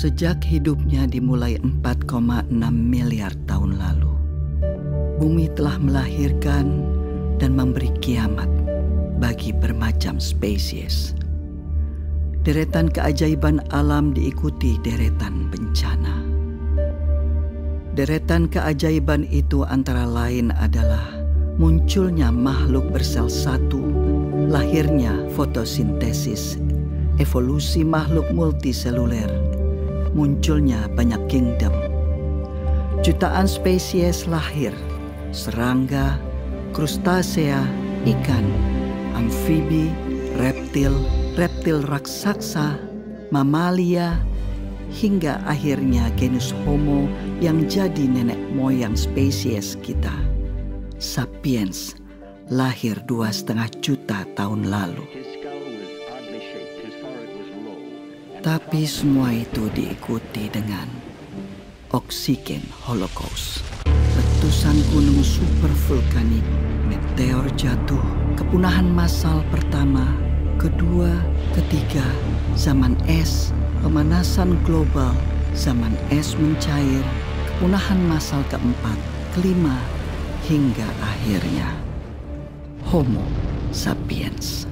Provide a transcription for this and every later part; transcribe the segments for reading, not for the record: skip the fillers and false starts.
Sejak hidupnya dimulai 4,6 miliar tahun lalu, bumi telah melahirkan dan memberi kiamat bagi bermacam spesies. Deretan keajaiban alam diikuti deretan bencana. Deretan keajaiban itu antara lain adalah munculnya makhluk bersel satu, lahirnya fotosintesis, evolusi makhluk multiseluler, munculnya banyak kingdom. Jutaan spesies lahir, serangga, krustasea, ikan, amfibi, reptil, reptil raksasa, mamalia, hingga akhirnya genus Homo yang jadi nenek moyang spesies kita. Sapiens lahir 2,5 juta tahun lalu. Tapi semua itu diikuti dengan oksigen holocaust, letusan gunung supervulkanik, meteor jatuh, kepunahan massal pertama, kedua, ketiga, zaman es, pemanasan global, zaman es mencair, kepunahan massal keempat, kelima, hingga akhirnya Homo sapiens.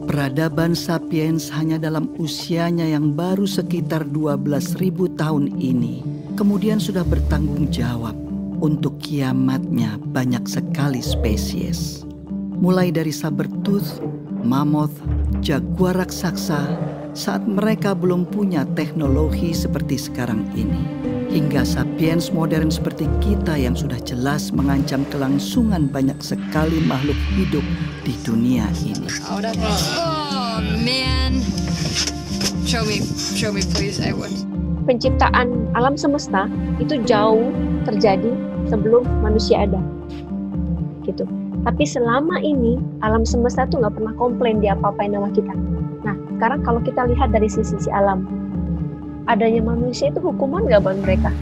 Peradaban sapiens hanya dalam usianya yang baru sekitar 12.000 tahun ini kemudian sudah bertanggung jawab untuk kiamatnya banyak sekali spesies. Mulai dari sabertooth, mammoth, jaguar raksasa saat mereka belum punya teknologi seperti sekarang ini, hingga sapiens modern seperti kita yang sudah jelas mengancam kelangsungan banyak sekali makhluk hidup di dunia ini. Oh man, show me please, I want. Penciptaan alam semesta itu jauh terjadi sebelum manusia ada, gitu. Tapi selama ini alam semesta tuh nggak pernah komplain dia apa-apain sama kita. Nah, sekarang kalau kita lihat dari sisi alam, adanya manusia itu hukuman nggak buat mereka?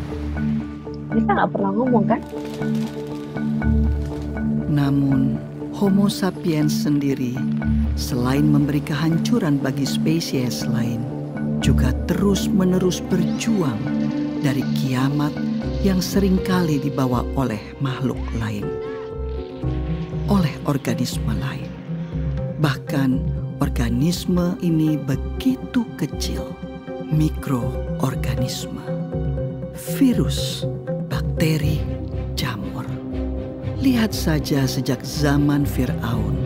Kita nggak pernah ngomong kan? Namun, Homo sapiens sendiri, selain memberi kehancuran bagi spesies lain, juga terus-menerus berjuang dari kiamat yang seringkali dibawa oleh makhluk lain, oleh organisme lain. Bahkan, organisme ini begitu kecil, mikroorganisme, virus, bakteri, jamur. Lihat saja sejak zaman Fir'aun,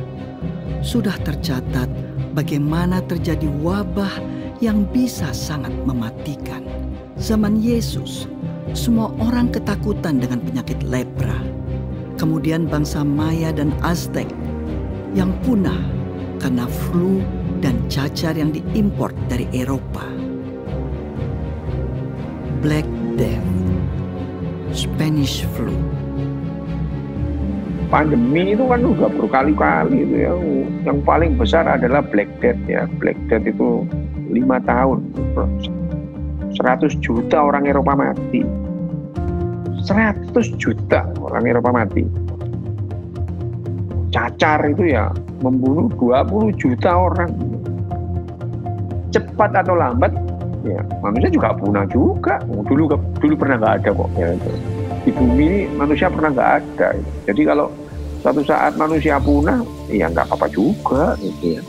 sudah tercatat bagaimana terjadi wabah yang bisa sangat mematikan. Zaman Yesus, semua orang ketakutan dengan penyakit lepra. Kemudian bangsa Maya dan Aztec yang punah karena flu dan cacar yang diimpor dari Eropa. Black Death, Spanish Flu. Pandemi itu kan udah berkali-kali itu ya. Yang paling besar adalah Black Death ya. Black Death itu 5 tahun. 100 juta orang Eropa mati. 100 juta orang Eropa mati. Cacar itu ya membunuh 20 juta orang. Cepat atau lambat ya manusia juga punah juga. Dulu pernah nggak ada kok ya. Di bumi ini manusia pernah nggak ada. Jadi kalau suatu saat manusia punah ya nggak apa-apa juga gitu ya.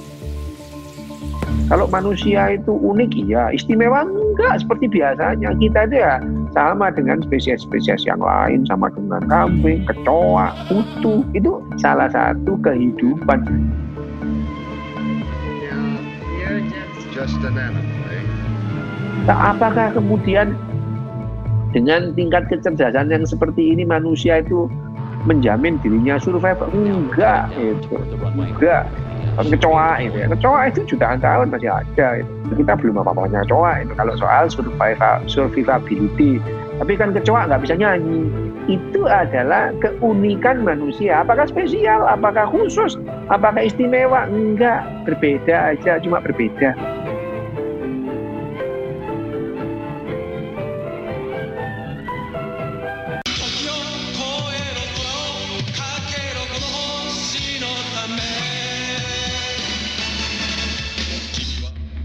Kalau manusia itu unik ya istimewa enggak seperti biasanya. Kita itu ya sama dengan spesies-spesies yang lain, sama dengan kambing, kecoa, kutu. Itu salah satu kehidupan. Just an animal, eh? Apakah kemudian dengan tingkat kecerdasan yang seperti ini manusia itu menjamin dirinya survive? Enggak, itu enggak. Kecoa itu ya, kecoa itu jutaan tahun masih ada. Itu. Kita belum apa-apanya kecoa itu kalau soal survivability. Tapi kan kecoa nggak bisa nyanyi. Itu adalah keunikan manusia. Apakah spesial? Apakah khusus? Apakah istimewa? Enggak, berbeda aja, cuma berbeda.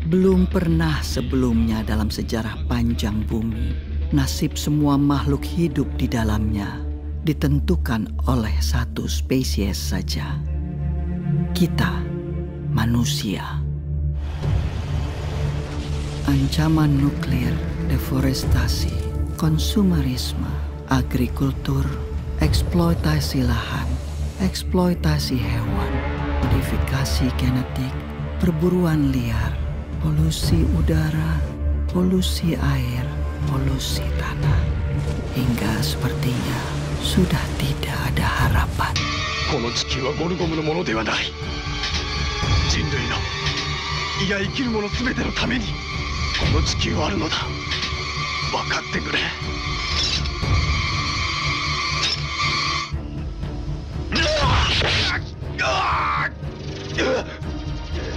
Belum pernah sebelumnya dalam sejarah panjang bumi, nasib semua makhluk hidup di dalamnya ditentukan oleh satu spesies saja. Kita, manusia. Ancaman nuklir, deforestasi, konsumerisme, agrikultur, eksploitasi lahan, eksploitasi hewan, modifikasi genetik, perburuan liar, polusi udara, polusi air, polusi tanah, hingga sepertinya sudah tidak ada harapan. この地球はゴルゴムのものではない。人類の、いや生きる者すべてのためにこの地球はあるのだ。分かってくれ。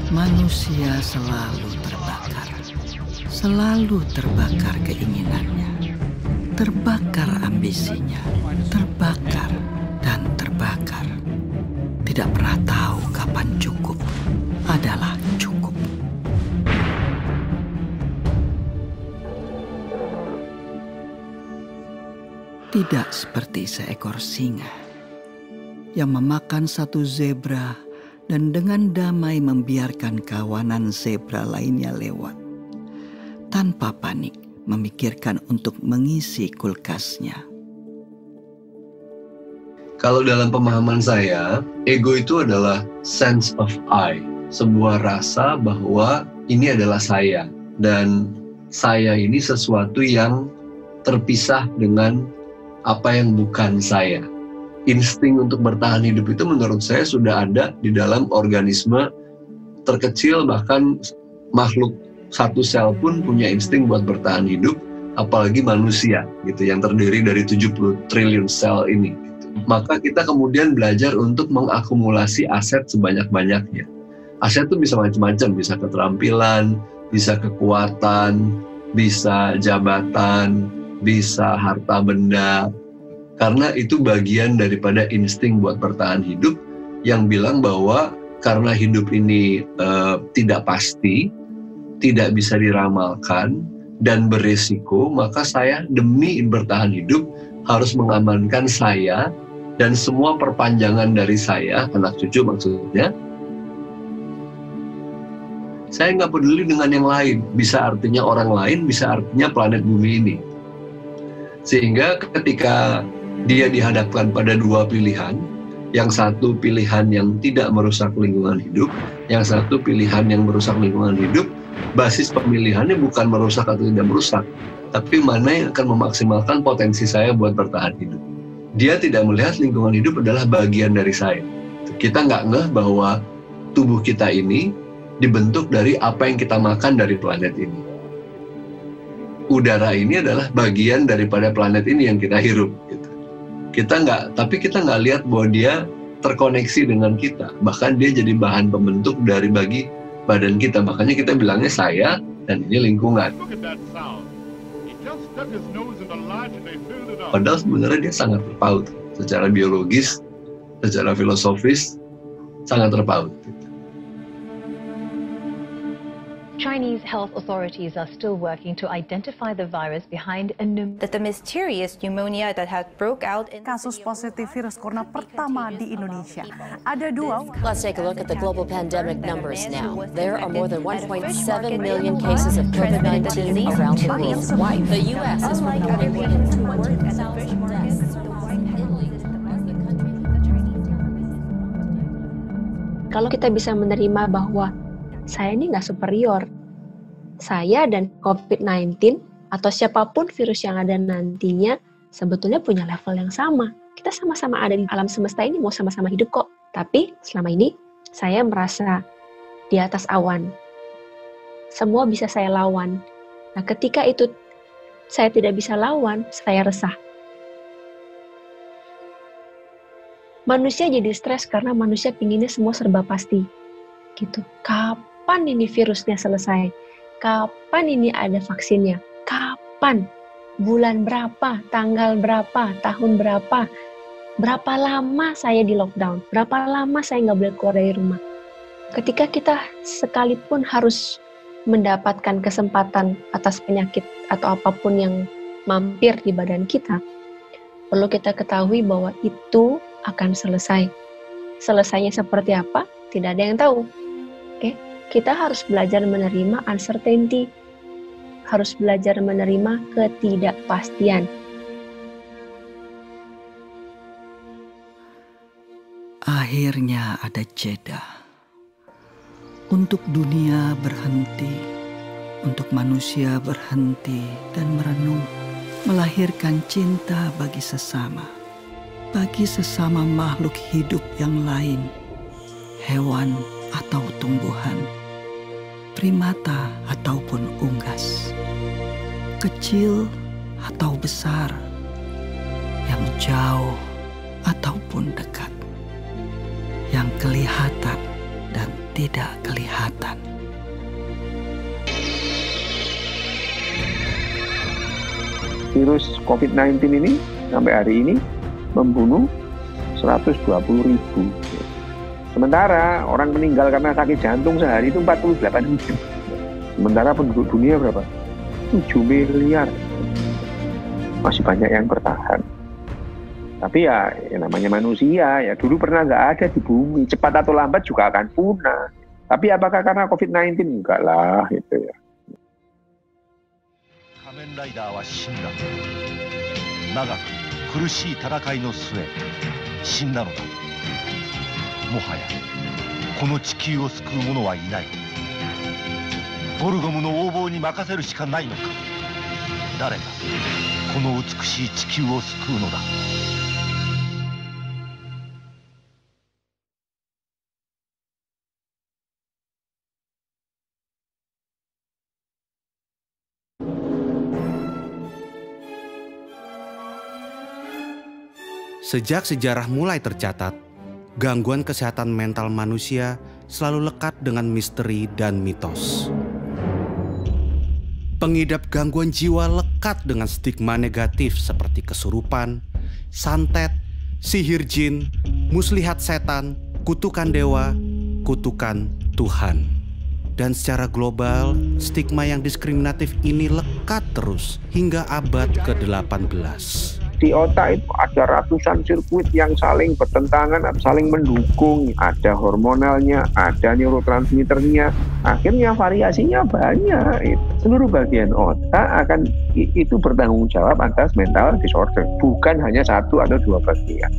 Manusia selalu terbakar keinginannya, terbakar ambisinya, terbakar dan terbakar. Tidak pernah tahu kapan cukup adalah cukup. Tidak seperti seekor singa yang memakan satu zebra dan dengan damai membiarkan kawanan zebra lainnya lewat, tanpa panik memikirkan untuk mengisi kulkasnya. Kalau dalam pemahaman saya, ego itu adalah sense of I, sebuah rasa bahwa ini adalah saya, dan saya ini sesuatu yang terpisah dengan apa yang bukan saya. Insting untuk bertahan hidup itu menurut saya sudah ada di dalam organisme terkecil, bahkan makhluk satu sel pun punya insting buat bertahan hidup, apalagi manusia gitu yang terdiri dari 70 triliun sel ini gitu. Maka kita kemudian belajar untuk mengakumulasi aset sebanyak-banyaknya. Aset itu bisa macam-macam, bisa keterampilan, bisa kekuatan, bisa jabatan, bisa harta benda. Karena itu bagian daripada insting buat bertahan hidup yang bilang bahwa karena hidup ini tidak pasti, tidak bisa diramalkan, dan beresiko, maka saya demi bertahan hidup harus mengamankan saya dan semua perpanjangan dari saya, anak cucu maksudnya. Saya nggak peduli dengan yang lain, bisa artinya orang lain, bisa artinya planet bumi ini. Sehingga ketika dia dihadapkan pada dua pilihan, yang satu pilihan yang tidak merusak lingkungan hidup, yang satu pilihan yang merusak lingkungan hidup, basis pemilihannya bukan merusak atau tidak merusak, tapi mana yang akan memaksimalkan potensi saya buat bertahan hidup. Dia tidak melihat lingkungan hidup adalah bagian dari saya. Kita nggak ngeh bahwa tubuh kita ini dibentuk dari apa yang kita makan dari planet ini. udara ini adalah bagian daripada planet ini yang kita hirup. Gitu. Tapi kita nggak lihat bahwa dia terkoneksi dengan kita. Bahkan dia jadi bahan pembentuk dari bagi badan kita. Makanya kita bilangnya saya dan ini lingkungan. Padahal sebenarnya dia sangat terpaut. Secara biologis, secara filosofis, sangat terpaut. Chinese health authorities are still working to identify the virus behind the mysterious pneumonia that had broke out in kasus positif virus corona pertama di Indonesia. Ada 2. Let's take a look at the global pandemic numbers now. There are more than 1.7 million cases of COVID-19 around the world. The U.S. is reporting more than 200,000 deaths. Kalau kita bisa menerima bahwa saya ini nggak superior, saya dan COVID-19 atau siapapun virus yang ada nantinya sebetulnya punya level yang sama. Kita sama-sama ada di alam semesta ini, mau sama-sama hidup kok. Tapi selama ini saya merasa di atas awan. Semua bisa saya lawan. Nah, ketika itu saya tidak bisa lawan, saya resah. Manusia jadi stres karena manusia pinginnya semua serba pasti. Gitu. Kapan ini virusnya selesai? Kapan ini ada vaksinnya? Kapan? Bulan berapa? Tanggal berapa? Tahun berapa? Berapa lama saya di lockdown? Berapa lama saya nggak boleh keluar dari rumah? Ketika kita sekalipun harus mendapatkan kesempatan atas penyakit atau apapun yang mampir di badan kita, perlu kita ketahui bahwa itu akan selesai. Selesainya seperti apa? Tidak ada yang tahu. Oke, kita harus belajar menerima uncertainty, harus belajar menerima ketidakpastian. Akhirnya ada jeda. Untuk dunia berhenti, untuk manusia berhenti dan merenung, melahirkan cinta bagi sesama makhluk hidup yang lain, hewan atau tumbuhan, primata ataupun unggas, kecil atau besar, yang jauh ataupun dekat, yang kelihatan dan tidak kelihatan. Virus COVID-19 ini sampai hari ini membunuh 120.000. Sementara orang meninggal karena sakit jantung sehari itu 48.000. Sementara penduduk dunia berapa? 7 miliar. Masih banyak yang bertahan. Tapi ya namanya manusia, ya dulu pernah nggak ada di bumi. Cepat atau lambat juga akan punah. Tapi apakah karena COVID-19? Enggak lah, gitu ya. Kamen Rider wa shinda. Nagaku kurushii tarakai no sue shinda no da. もはやこの地球を救う者はいない。ボルゴムの横暴に任せるしかないのか。誰がこの美しい地球を救うのだ。Sejak sejarah mulai tercatat, gangguan kesehatan mental manusia selalu lekat dengan misteri dan mitos. Pengidap gangguan jiwa lekat dengan stigma negatif seperti kesurupan, santet, sihir jin, muslihat setan, kutukan dewa, kutukan Tuhan. Dan secara global, stigma yang diskriminatif ini lekat terus hingga abad ke-18. Di otak itu ada ratusan sirkuit yang saling bertentangan, saling mendukung. Ada hormonalnya, ada neurotransmitternya. Akhirnya variasinya banyak. Seluruh bagian otak akan itu bertanggung jawab atas mental disorder. Bukan hanya satu atau dua bagian.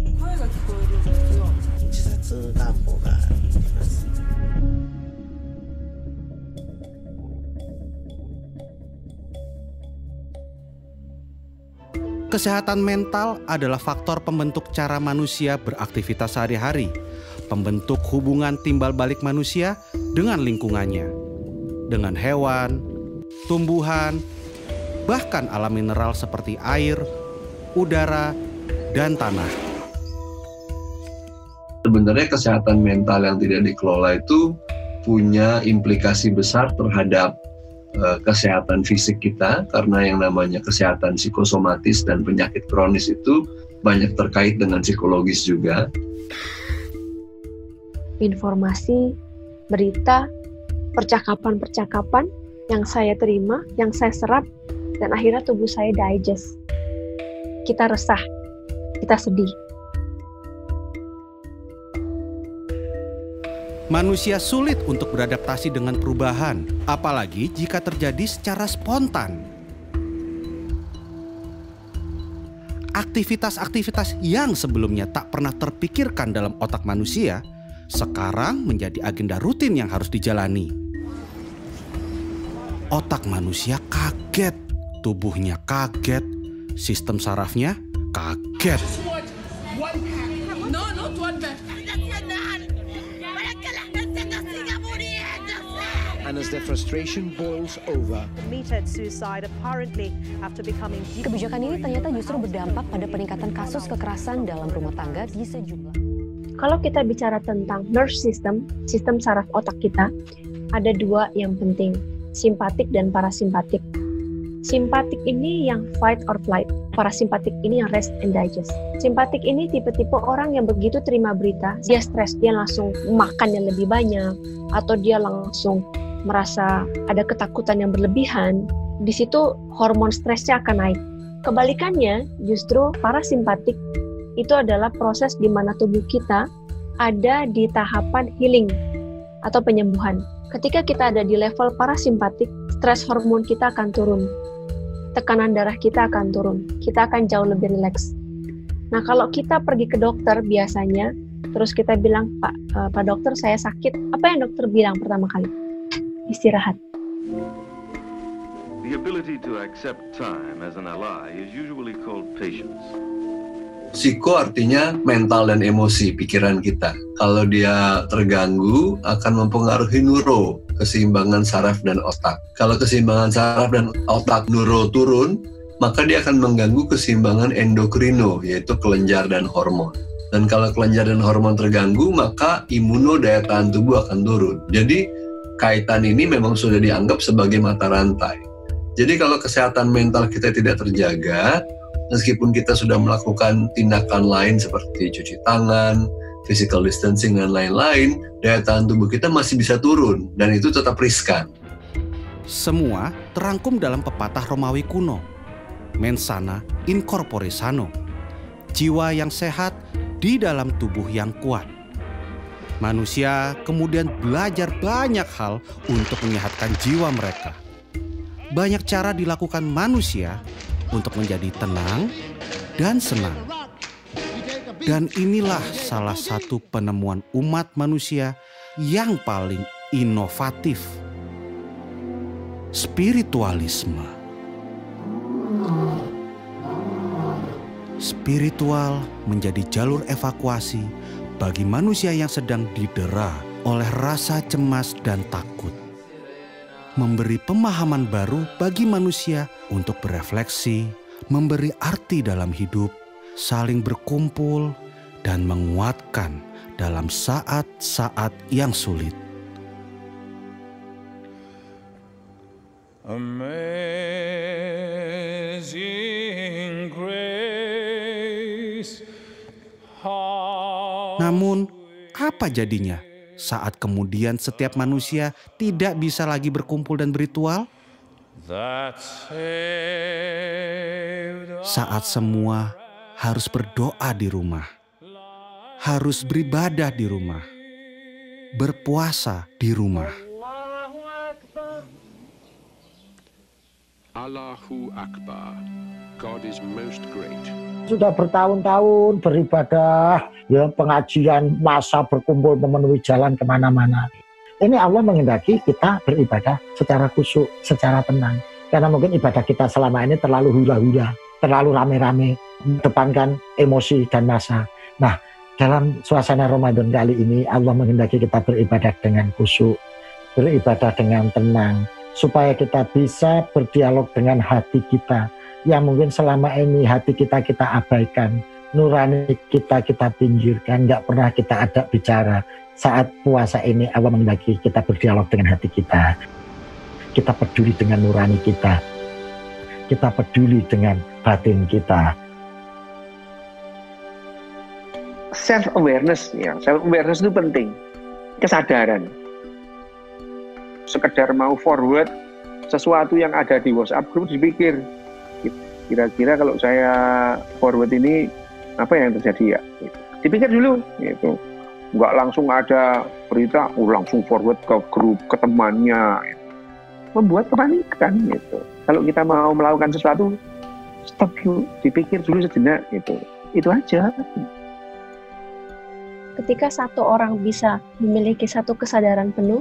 Kesehatan mental adalah faktor pembentuk cara manusia beraktivitas sehari-hari, pembentuk hubungan timbal balik manusia dengan lingkungannya, dengan hewan, tumbuhan, bahkan alam mineral seperti air, udara, dan tanah. Sebenarnya kesehatan mental yang tidak dikelola itu punya implikasi besar terhadap kesehatan fisik kita, karena yang namanya kesehatan psikosomatis dan penyakit kronis itu banyak terkait dengan psikologis juga. Informasi, berita, percakapan-percakapan yang saya terima, yang saya serap, dan akhirnya tubuh saya digest. Kita resah, kita sedih. Manusia sulit untuk beradaptasi dengan perubahan, apalagi jika terjadi secara spontan. Aktivitas-aktivitas yang sebelumnya tak pernah terpikirkan dalam otak manusia, sekarang menjadi agenda rutin yang harus dijalani. Otak manusia kaget, tubuhnya kaget, sistem sarafnya kaget. And as their frustration boils over, Committed suicide apparently after becoming. Kebijakan ini ternyata justru berdampak pada peningkatan kasus kekerasan dalam rumah tangga di sejumlah. Kalau kita bicara tentang nerve system, sistem saraf otak kita, ada dua yang penting, simpatik dan parasimpatik. Simpatik ini yang fight or flight, parasimpatik ini yang rest and digest. Simpatik ini tipe-tipe orang yang begitu terima berita, dia stres, dia langsung makan yang lebih banyak, atau dia langsung merasa ada ketakutan yang berlebihan. Di situ hormon stresnya akan naik. Kebalikannya, justru parasimpatik itu adalah proses di mana tubuh kita ada di tahapan healing atau penyembuhan. Ketika kita ada di level parasimpatik, stres hormon kita akan turun. Tekanan darah kita akan turun. Kita akan jauh lebih rileks. Nah, kalau kita pergi ke dokter biasanya, terus kita bilang, Pak dokter saya sakit. Apa yang dokter bilang pertama kali? Istirahat. The ability to accept time as an ally is usually called patience. Psiko artinya mental dan emosi pikiran kita. Kalau dia terganggu akan mempengaruhi neuro, keseimbangan saraf dan otak. Kalau keseimbangan saraf dan otak neuro turun, maka dia akan mengganggu keseimbangan endokrino, yaitu kelenjar dan hormon. Dan kalau kelenjar dan hormon terganggu, maka imuno, daya tahan tubuh akan turun. Jadi kaitan ini memang sudah dianggap sebagai mata rantai. Jadi kalau kesehatan mental kita tidak terjaga, meskipun kita sudah melakukan tindakan lain seperti cuci tangan, physical distancing, dan lain-lain, daya tahan tubuh kita masih bisa turun, dan itu tetap riskan. Semua terangkum dalam pepatah Romawi kuno, mens sana in corpore sano, jiwa yang sehat di dalam tubuh yang kuat. Manusia kemudian belajar banyak hal untuk menyehatkan jiwa mereka. Banyak cara dilakukan manusia untuk menjadi tenang dan senang. Dan inilah salah satu penemuan umat manusia yang paling inovatif. Spiritualisme. Spiritual menjadi jalur evakuasi bagi manusia yang sedang didera oleh rasa cemas dan takut. Memberi pemahaman baru bagi manusia untuk berefleksi, memberi arti dalam hidup, saling berkumpul, dan menguatkan dalam saat-saat yang sulit. Amazing grace. Namun, apa jadinya saat kemudian setiap manusia tidak bisa lagi berkumpul dan berritual? Saat semua harus berdoa di rumah, harus beribadah di rumah, berpuasa di rumah. Allahu Akbar. God is most great. Sudah bertahun-tahun beribadah, ya pengajian, masa berkumpul memenuhi jalan kemana-mana. Ini Allah menghendaki kita beribadah secara khusyuk, secara tenang. Karena mungkin ibadah kita selama ini terlalu hura-hura, terlalu rame-rame, mengedepankan emosi dan massa. Nah, dalam suasana Ramadan kali ini Allah menghendaki kita beribadah dengan khusyuk, beribadah dengan tenang, supaya kita bisa berdialog dengan hati kita yang mungkin selama ini hati kita abaikan, nurani kita pinggirkan, nggak pernah kita ajak bicara. Saat puasa ini Allah menghendaki kita berdialog dengan hati kita peduli dengan nurani kita peduli dengan batin kita. Self awareness itu penting, kesadaran. Sekedar mau forward sesuatu yang ada di WhatsApp group, dipikir kira-kira kalau saya forward ini apa yang terjadi ya, dipikir dulu gitu. Nggak langsung ada berita langsung forward ke grup, ke temannya, membuat kepanikan gitu. Kalau kita mau melakukan sesuatu, stop dulu, dipikir dulu sejenak gitu. Itu aja. Ketika satu orang bisa memiliki satu kesadaran penuh,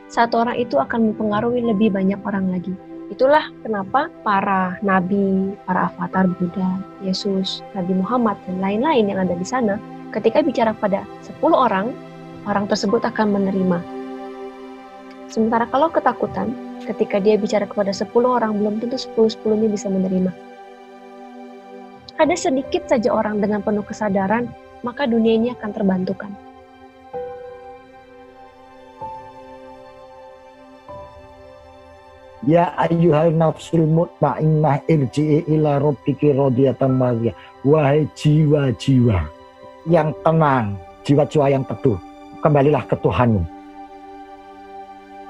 satu orang itu akan mempengaruhi lebih banyak orang lagi. Itulah kenapa para nabi, para avatar Buddha, Yesus, Nabi Muhammad, dan lain-lain yang ada di sana, ketika bicara pada 10 orang, orang tersebut akan menerima. Sementara kalau ketakutan, ketika dia bicara kepada 10 orang, belum tentu 10-10-nya bisa menerima. Ada sedikit saja orang dengan penuh kesadaran, maka dunia ini akan terbantukan. Ya ayyuhal nafsul mutmainnah irji'i ila rabbiki radiyatan mardiyah. Wahai jiwa-jiwa yang tenang, jiwa-jiwa yang teduh, kembalilah ke Tuhanmu.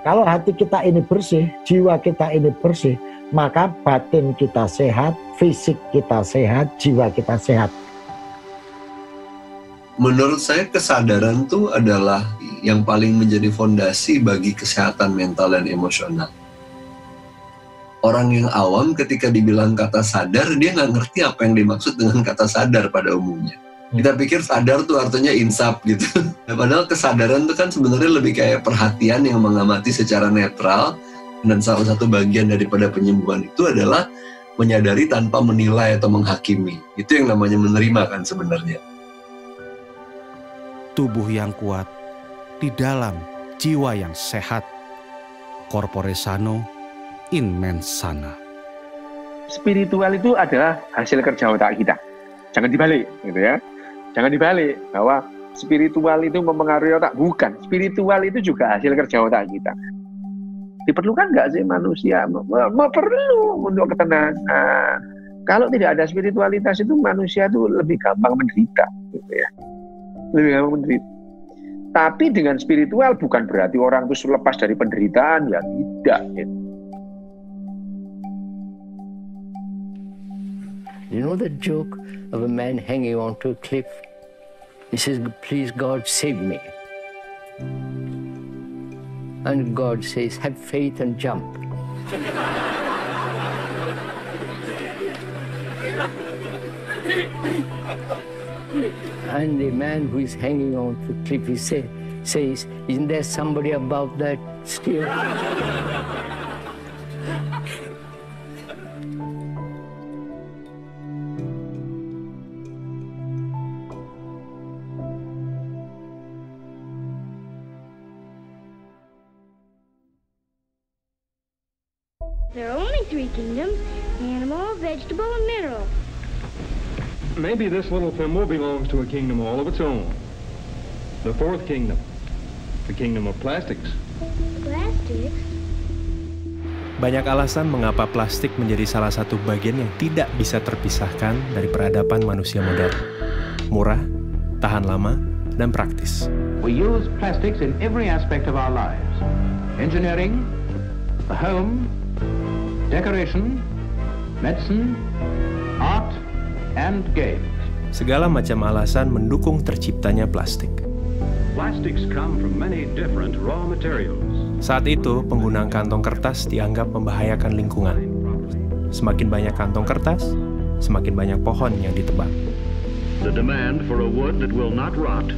Kalau hati kita ini bersih, jiwa kita ini bersih, maka batin kita sehat, fisik kita sehat, jiwa kita sehat. Menurut saya kesadaran itu adalah yang paling menjadi fondasi bagi kesehatan mental dan emosional. Orang yang awam ketika dibilang kata sadar, dia nggak ngerti apa yang dimaksud dengan kata sadar pada umumnya. Kita pikir sadar tuh artinya insaf gitu. Nah, padahal kesadaran itu kan sebenarnya lebih kayak perhatian yang mengamati secara netral, dan salah satu bagian daripada penyembuhan itu adalah menyadari tanpa menilai atau menghakimi. Itu yang namanya menerima kan sebenarnya. Tubuh yang kuat di dalam jiwa yang sehat. Corpore sano in mens sana. Spiritual itu adalah hasil kerja otak kita. Jangan dibalik gitu ya. Jangan dibalik bahwa spiritual itu mempengaruhi otak. Bukan, spiritual itu juga hasil kerja otak kita. Diperlukan nggak sih manusia? Perlu untuk ketenangan. Kalau tidak ada spiritualitas itu manusia itu lebih gampang menderita, gitu ya. Lebih gampang menderita. Tapi dengan spiritual bukan berarti orang itu lepas dari penderitaan, ya tidak. Gitu. You know the joke of a man hanging onto a cliff? He says, "Please God, save me." And God says, "Have faith and jump." And the man who is hanging onto the cliff, he says, "Isn't there somebody above that still?" There are only 3 kingdoms: animal, vegetable, and mineral. Maybe this little thimble belongs to a kingdom all of its own. The 4th kingdom. The kingdom of plastics. Plastics? Banyak alasan mengapa plastik menjadi salah satu bagian yang tidak bisa terpisahkan dari peradaban manusia modern. Murah, tahan lama, dan praktis. We use plastics in every aspect of our lives. Engineering, the home, decoration, medicine, art, and games. Segala macam alasan mendukung terciptanya plastik. Plastics come from many different raw materials. Saat itu, penggunaan kantong kertas dianggap membahayakan lingkungan. Semakin banyak kantong kertas, semakin banyak pohon yang ditebang. The demand for a wood that will not rot,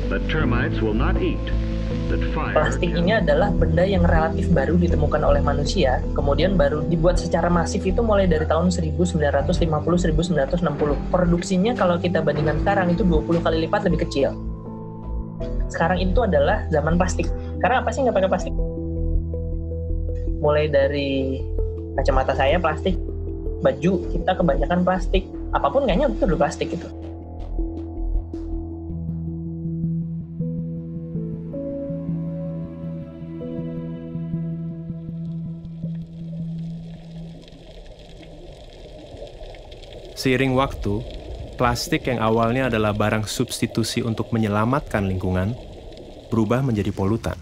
that termites will not eat. Plastik ini adalah benda yang relatif baru ditemukan oleh manusia, kemudian baru dibuat secara masif itu mulai dari tahun 1950-1960. Produksinya kalau kita bandingkan sekarang itu 20 kali lipat lebih kecil. Sekarang itu adalah zaman plastik. Karena apa sih nggak pakai plastik? mulai dari kacamata saya plastik, baju kita kebanyakan plastik, apapun kayaknya itu udah plastik gitu. Seiring waktu, plastik yang awalnya adalah barang substitusi untuk menyelamatkan lingkungan, berubah menjadi polutan.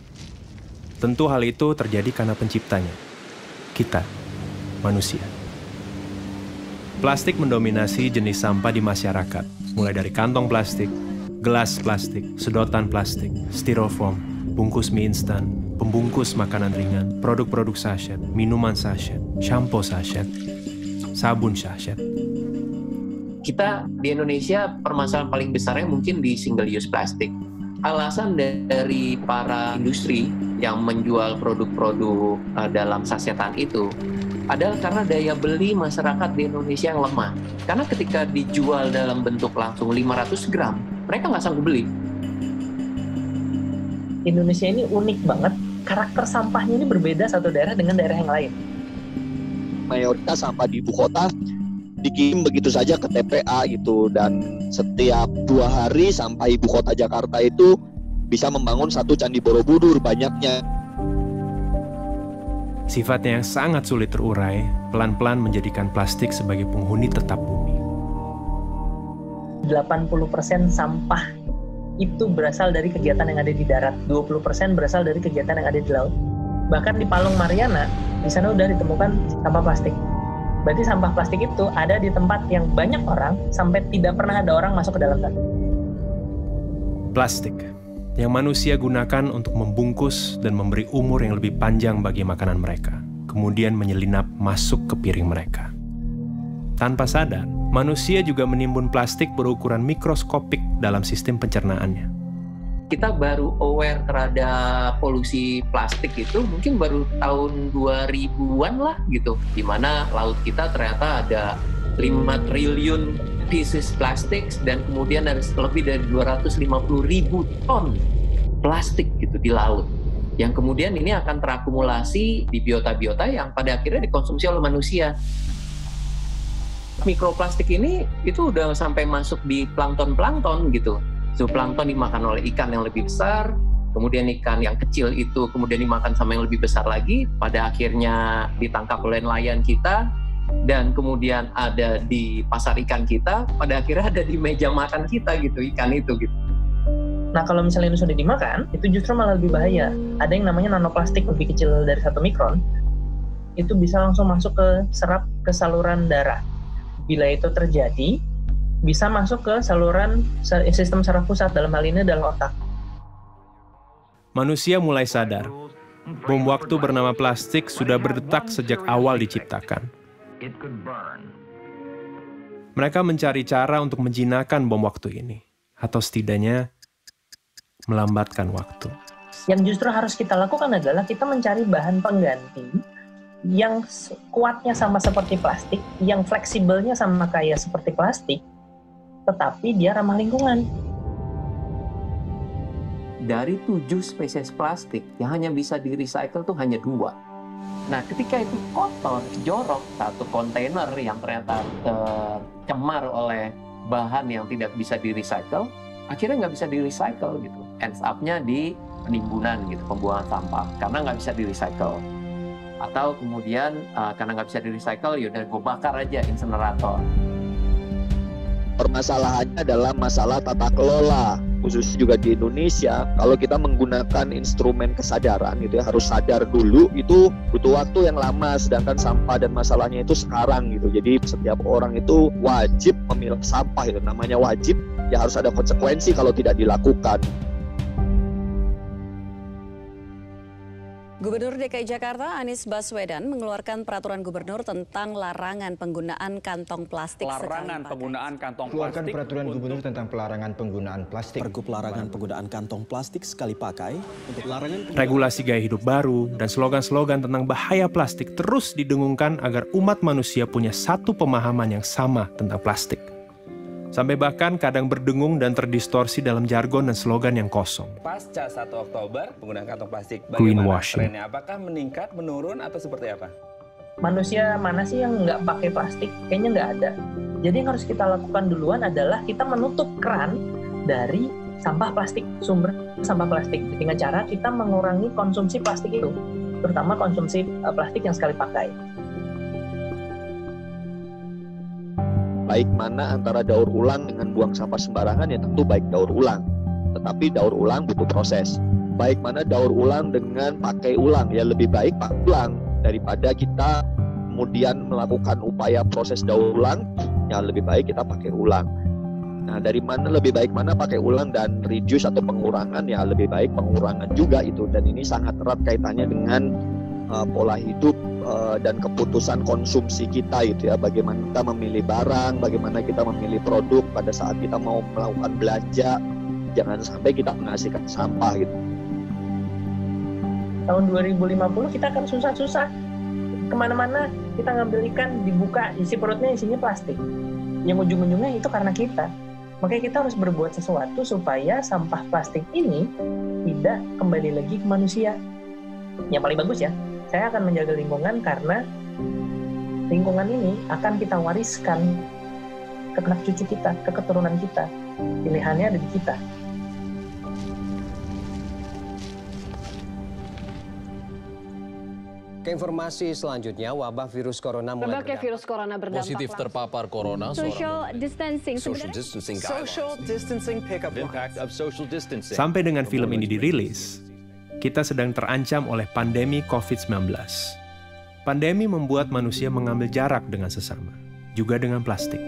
Tentu hal itu terjadi karena penciptanya, kita, manusia. Plastik mendominasi jenis sampah di masyarakat, mulai dari kantong plastik, gelas plastik, sedotan plastik, styrofoam, bungkus mie instan, pembungkus makanan ringan, produk-produk sachet, minuman sachet, shampoo sachet, sabun sachet. Kita di Indonesia permasalahan paling besarnya mungkin di single use plastik. Alasan dari para industri yang menjual produk-produk dalam sasetan itu adalah karena daya beli masyarakat di Indonesia yang lemah. Karena ketika dijual dalam bentuk langsung 500 gram, mereka nggak sanggup beli. Indonesia ini unik banget, karakter sampahnya ini berbeda satu daerah dengan daerah yang lain. Mayoritas sampah di ibu kota dikirim begitu saja ke TPA gitu, dan setiap 2 hari sampah ibu kota Jakarta itu bisa membangun 1 Candi Borobudur banyaknya. Sifatnya yang sangat sulit terurai, pelan-pelan menjadikan plastik sebagai penghuni tetap bumi. 80% sampah itu berasal dari kegiatan yang ada di darat, 20% berasal dari kegiatan yang ada di laut. Bahkan di Palung Mariana, di sana udah ditemukan sampah plastik. Berarti sampah plastik itu ada di tempat yang banyak orang sampai tidak pernah ada orang masuk ke dalam sana. Plastik yang manusia gunakan untuk membungkus dan memberi umur yang lebih panjang bagi makanan mereka, kemudian menyelinap masuk ke piring mereka. Tanpa sadar, manusia juga menimbun plastik berukuran mikroskopik dalam sistem pencernaannya. Kita baru aware terhadap polusi plastik itu mungkin baru tahun 2000-an lah gitu, di mana laut kita ternyata ada 5 triliun pieces plastik dan kemudian ada lebih dari 250.000 ton plastik gitu di laut, yang kemudian ini akan terakumulasi di biota-biota yang pada akhirnya dikonsumsi oleh manusia. Mikroplastik ini itu udah sampai masuk di plankton-plankton gitu. Zooplankton dimakan oleh ikan yang lebih besar, kemudian ikan yang kecil itu kemudian dimakan sama yang lebih besar lagi, pada akhirnya ditangkap oleh nelayan kita, dan kemudian ada di pasar ikan kita, pada akhirnya ada di meja makan kita gitu, ikan itu gitu. Nah kalau misalnya itu sudah dimakan, itu justru malah lebih bahaya. Ada yang namanya nanoplastik lebih kecil dari 1 mikron, itu bisa langsung masuk ke serap ke saluran darah. Bila itu terjadi, bisa masuk ke saluran sistem saraf pusat, dalam hal ini adalah otak. Manusia mulai sadar, bom waktu bernama plastik sudah berdetak sejak awal diciptakan. Mereka mencari cara untuk menjinakkan bom waktu ini, atau setidaknya melambatkan waktu. Yang justru harus kita lakukan adalah kita mencari bahan pengganti yang kuatnya sama seperti plastik, yang fleksibelnya sama kayak seperti plastik, tetapi dia ramah lingkungan. Dari 7 spesies plastik yang hanya bisa di-recycle tuh hanya 2. Nah, ketika itu kotor, jorok, 1 kontainer yang ternyata tercemar oleh bahan yang tidak bisa di-recycle, akhirnya nggak bisa di-recycle gitu. Ends up-nya di penimbunan gitu, pembuangan sampah, karena nggak bisa di-recycle. Atau kemudian karena nggak bisa di-recycle, yaudah gue bakar aja insenerator. Permasalahannya adalah masalah tata kelola, khususnya juga di Indonesia. Kalau kita menggunakan instrumen kesadaran gitu ya, harus sadar dulu, itu butuh waktu yang lama, sedangkan sampah dan masalahnya itu sekarang gitu. Jadi setiap orang itu wajib memilah sampah, itu namanya wajib, ya harus ada konsekuensi kalau tidak dilakukan. Gubernur DKI Jakarta Anies Baswedan mengeluarkan peraturan gubernur tentang larangan penggunaan kantong plastik Larangan penggunaan kantong Keluarkan plastik. peraturan gubernur tentang pelarangan penggunaan plastik. Pergub larangan penggunaan kantong plastik sekali pakai untuk larangan regulasi gaya hidup baru dan slogan-slogan tentang bahaya plastik terus didengungkan agar umat manusia punya satu pemahaman yang sama tentang plastik. Sampai bahkan kadang berdengung dan terdistorsi dalam jargon dan slogan yang kosong. Pasca 1 Oktober penggunaan kantong plastik, Greenwashing. trennya? Apakah meningkat, menurun, atau seperti apa? Manusia mana sih yang nggak pakai plastik? Kayaknya nggak ada. Jadi yang harus kita lakukan duluan adalah kita menutup keran dari sampah plastik, sumber sampah plastik, dengan cara kita mengurangi konsumsi plastik itu, terutama konsumsi plastik yang sekali pakai. Baik mana antara daur ulang dengan buang sampah sembarangan, ya tentu baik daur ulang. Tetapi daur ulang butuh proses. Baik mana daur ulang dengan pakai ulang, ya lebih baik pakai ulang daripada kita kemudian melakukan upaya proses daur ulang, ya lebih baik kita pakai ulang. Nah, dari mana lebih baik mana pakai ulang dan reduce atau pengurangan, ya lebih baik pengurangan juga itu. Dan ini sangat erat kaitannya dengan pola hidup dan keputusan konsumsi kita itu ya, bagaimana kita memilih barang, bagaimana kita memilih produk pada saat kita mau melakukan belanja, jangan sampai kita menghasilkan sampah gitu. Tahun 2050 kita akan susah-susah kemana-mana, kita ngambil ikan, dibuka isi perutnya isinya plastik, yang ujung-ujungnya itu karena kita. Makanya kita harus berbuat sesuatu supaya sampah plastik ini tidak kembali lagi ke manusia. Yang paling bagus ya, saya akan menjaga lingkungan karena lingkungan ini akan kita wariskan ke anak cucu kita, ke keturunan kita. Pilihannya ada di kita. Ke informasi selanjutnya, wabah virus corona mulai berbagai virus corona berdampak positif terpapar corona. Social distancing. Social distancing pickup impact of social distancing. Sampai dengan film ini dirilis, kita sedang terancam oleh pandemi COVID-19. Pandemi membuat manusia mengambil jarak dengan sesama, juga dengan plastik.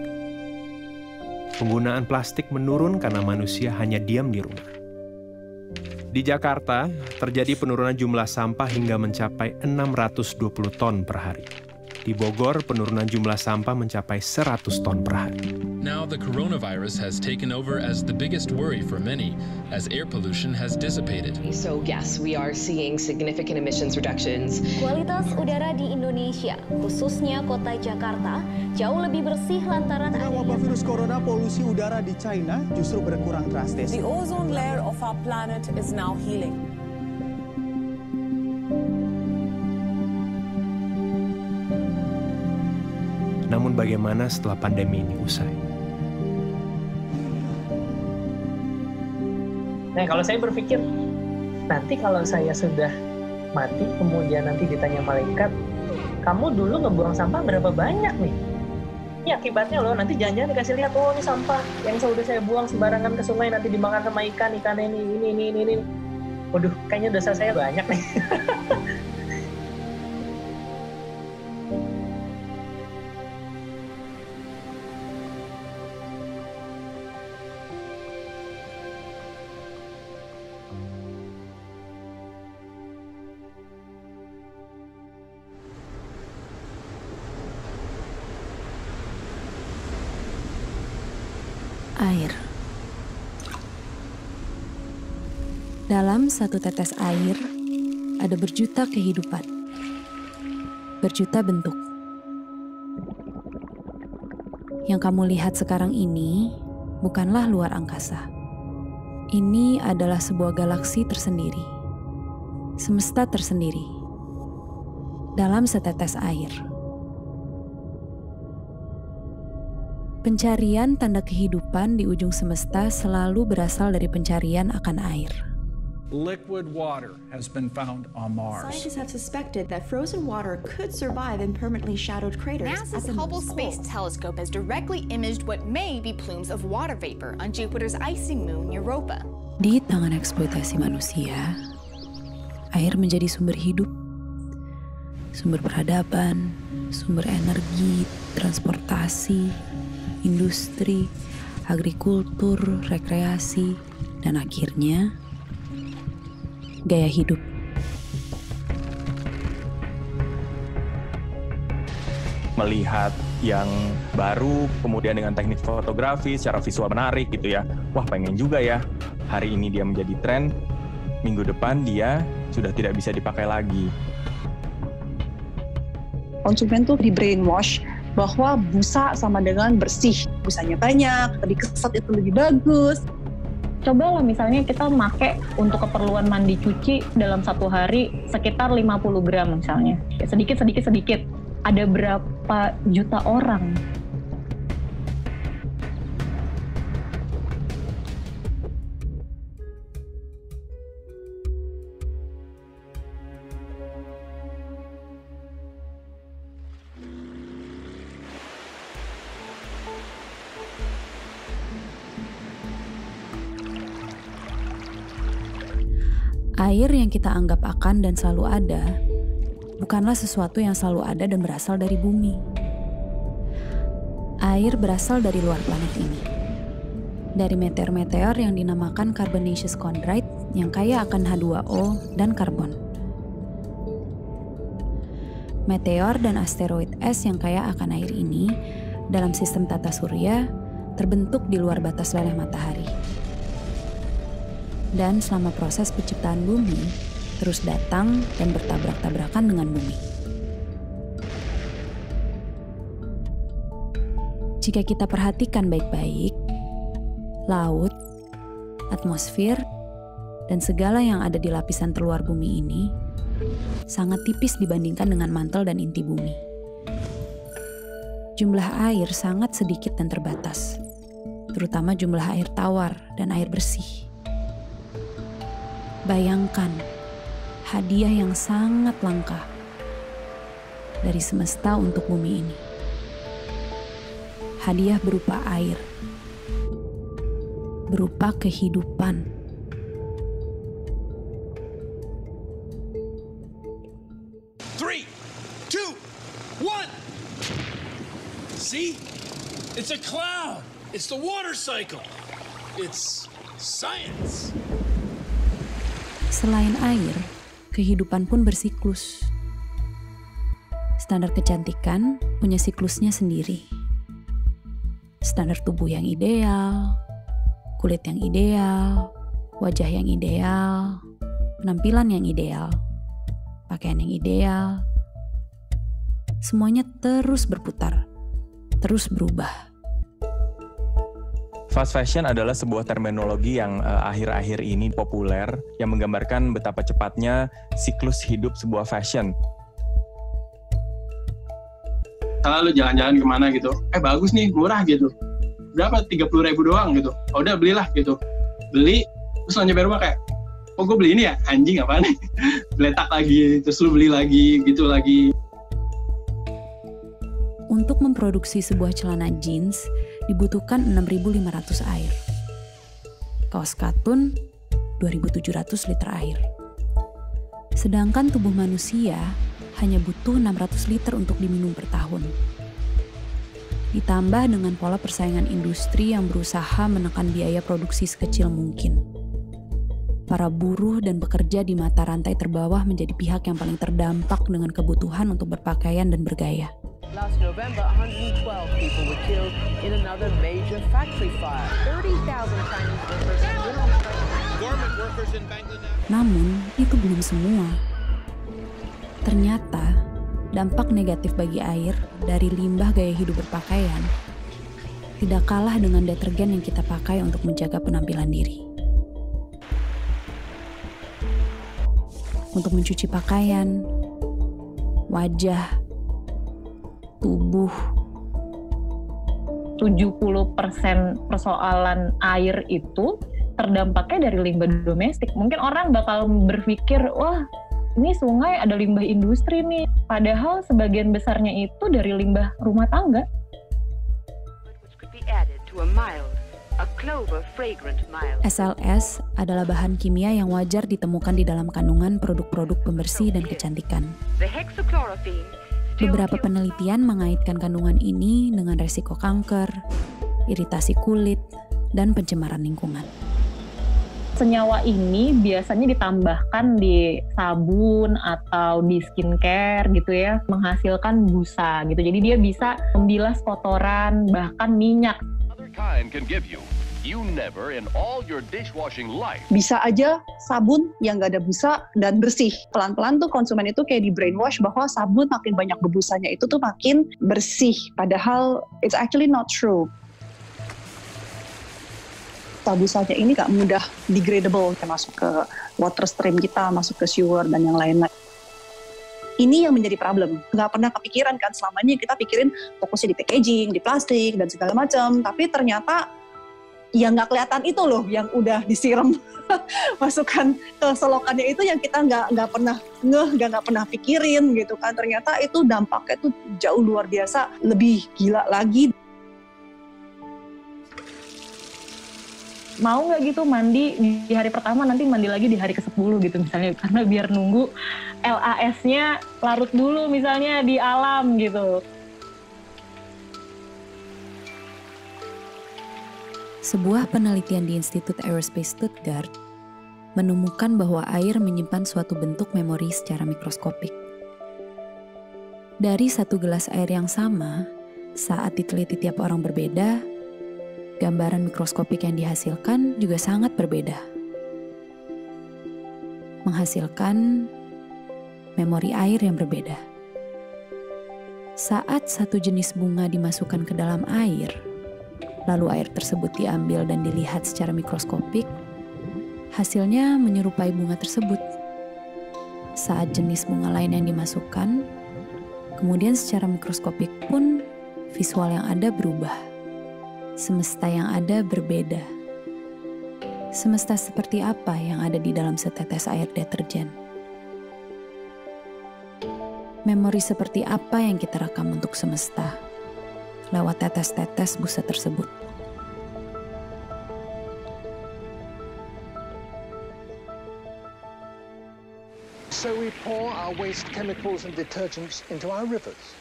Penggunaan plastik menurun karena manusia hanya diam di rumah. Di Jakarta, terjadi penurunan jumlah sampah hingga mencapai 620 ton per hari. Di Bogor, penurunan jumlah sampah mencapai 100 ton per hari. Now the coronavirus has taken over as the biggest worry for many, as air pollution has dissipated. So yes, we are seeing significant emissions reductions. Kualitas udara di Indonesia, khususnya kota Jakarta, jauh lebih bersih lantaran wabah virus corona, polusi udara di China justru berkurang drastis. The ozone layer of our planet is now healing. Namun bagaimana setelah pandemi ini usai? Nah, kalau saya berpikir, nanti kalau saya sudah mati, kemudian nanti ditanya malaikat, kamu dulu ngebuang sampah berapa banyak nih? Ini akibatnya loh, nanti jangan-jangan dikasih lihat, oh ini sampah yang sudah saya buang sembarangan ke sungai, nanti dimakan sama ikan ini. Waduh, kayaknya dosa saya banyak nih. Air. Dalam satu tetes air, ada berjuta kehidupan, berjuta bentuk. Yang kamu lihat sekarang ini bukanlah luar angkasa. Ini adalah sebuah galaksi tersendiri, semesta tersendiri, dalam setetes air. Pencarian tanda kehidupan di ujung semesta selalu berasal dari pencarian akan air. Liquid water has been found on Mars. Scientists have suspected that frozen water could survive in permanently shadowed craters. NASA's Hubble Space Telescope has directly imaged what may be plumes of water vapor on Jupiter's icy moon Europa. Di tangan eksploitasi manusia, air menjadi sumber hidup, sumber peradaban, sumber energi, transportasi, industri, agrikultur, rekreasi, dan akhirnya gaya hidup. Melihat yang baru, kemudian dengan teknik fotografi secara visual menarik gitu ya. Wah, pengen juga ya. Hari ini dia menjadi tren, minggu depan dia sudah tidak bisa dipakai lagi. Konsumen tuh di brainwash bahwa busa sama dengan bersih. Busanya banyak, lebih kesat itu lebih bagus. Coba lah misalnya kita make untuk keperluan mandi cuci dalam satu hari sekitar 50 gram misalnya. Sedikit. Ada berapa juta orang? Air yang kita anggap akan dan selalu ada, bukanlah sesuatu yang selalu ada dan berasal dari bumi. Air berasal dari luar planet ini. Dari meteor-meteor yang dinamakan carbonaceous chondrite yang kaya akan H2O dan karbon. Meteor dan asteroid es yang kaya akan air ini dalam sistem tata surya terbentuk di luar batas leleh matahari. Dan selama proses penciptaan bumi, terus datang dan bertabrak-tabrakan dengan bumi. Jika kita perhatikan baik-baik, laut, atmosfer, dan segala yang ada di lapisan terluar bumi ini sangat tipis dibandingkan dengan mantel dan inti bumi. Jumlah air sangat sedikit dan terbatas, terutama jumlah air tawar dan air bersih. Bayangkan, hadiah yang sangat langka dari semesta untuk bumi ini. Hadiah berupa air, berupa kehidupan. Three, two, one. See? It's a cloud. It's the water cycle. It's science. Selain air, kehidupan pun bersiklus. Standar kecantikan punya siklusnya sendiri. Standar tubuh yang ideal, kulit yang ideal, wajah yang ideal, penampilan yang ideal, pakaian yang ideal. Semuanya terus berputar, terus berubah. Fast fashion adalah sebuah terminologi yang akhir-akhir ini populer yang menggambarkan betapa cepatnya siklus hidup sebuah fashion. Kalau lu jalan-jalan kemana gitu, bagus nih, murah gitu. Berapa? 30.000 doang gitu. Oh, udah belilah gitu. Beli, terus lo nyampe rumah kayak, oh gue beli ini ya, anjing apaan nih? Letak lagi, terus lu beli lagi, gitu lagi. Untuk memproduksi sebuah celana jeans, dibutuhkan 6.500 air. Kaos katun, 2.700 liter air. Sedangkan tubuh manusia hanya butuh 600 liter untuk diminum per tahun. Ditambah dengan pola persaingan industri yang berusaha menekan biaya produksi sekecil mungkin. Para buruh dan pekerja di mata rantai terbawah menjadi pihak yang paling terdampak dengan kebutuhan untuk berpakaian dan bergaya. Last November, 112 people were killed in another major factory fire. 30,000 Chinese workers went on strike. Garment workers in Bangladesh. Namun, itu belum semua. Ternyata, dampak negatif bagi air dari limbah gaya hidup berpakaian tidak kalah dengan detergen yang kita pakai untuk menjaga penampilan diri. Untuk mencuci pakaian, wajah, tubuh. 70% persoalan air itu terdampaknya dari limbah domestik. Mungkin orang bakal berpikir, wah ini sungai ada limbah industri nih. Padahal sebagian besarnya itu dari limbah rumah tangga. SLS adalah bahan kimia yang wajar ditemukan di dalam kandungan produk-produk pembersih dan kecantikan. Beberapa penelitian mengaitkan kandungan ini dengan resiko kanker, iritasi kulit, dan pencemaran lingkungan. Senyawa ini biasanya ditambahkan di sabun atau di skincare gitu ya, menghasilkan busa gitu. Jadi dia bisa membilas kotoran, bahkan minyak. Other kind can give you you never in all your dishwashing life. Bisa aja sabun yang nggak ada busa dan bersih. Pelan-pelan tuh konsumen itu kayak di brainwash bahwa sabun makin banyak berbusanya itu tuh makin bersih. Padahal it's actually not true. Busanya ini nggak mudah degradable, kayak masuk ke water stream kita, masuk ke sewer dan yang lain-lain. Ini yang menjadi problem. Nggak pernah kepikiran kan, selamanya kita pikirin fokusnya di packaging, di plastik, dan segala macam. Tapi ternyata yang nggak kelihatan itu loh, yang udah disiram masukkan ke selokannya itu yang kita nggak pernah nggak pernah pikirin gitu kan. Ternyata itu dampaknya tuh jauh luar biasa, lebih gila lagi. Mau nggak gitu mandi di hari pertama, nanti mandi lagi di hari ke-10 gitu misalnya, karena biar nunggu LAS-nya larut dulu misalnya di alam gitu. Sebuah penelitian di Institut Aerospace Stuttgart menemukan bahwa air menyimpan suatu bentuk memori secara mikroskopik. Dari satu gelas air yang sama, saat diteliti tiap orang berbeda, gambaran mikroskopik yang dihasilkan juga sangat berbeda. Menghasilkan memori air yang berbeda. Saat satu jenis bunga dimasukkan ke dalam air, lalu air tersebut diambil dan dilihat secara mikroskopik, hasilnya menyerupai bunga tersebut. Saat jenis bunga lain yang dimasukkan, kemudian secara mikroskopik pun visual yang ada berubah. Semesta yang ada berbeda. Semesta seperti apa yang ada di dalam setetes air deterjen? Memori seperti apa yang kita rekam untuk semesta lewat tetes-tetes busa tersebut? So we pour our waste chemicals and detergents into our rivers.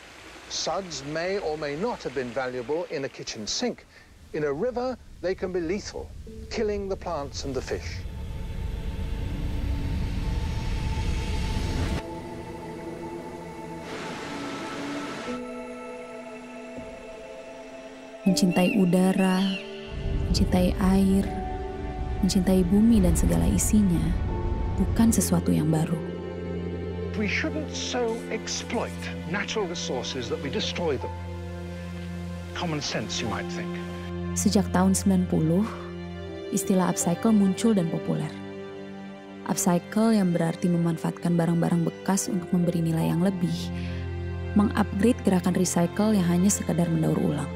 Suds may or may not have been valuable in a kitchen sink. In a river, they can be lethal, killing the plants and the fish. Mencintai udara, mencintai air, mencintai bumi dan segala isinya bukan sesuatu yang baru. We shouldn't so exploit natural resources that we destroy them. Common sense, you might think. Sejak tahun 90, istilah upcycle muncul dan populer. Upcycle yang berarti memanfaatkan barang-barang bekas untuk memberi nilai yang lebih, mengupgrade gerakan recycle yang hanya sekadar mendaur ulang.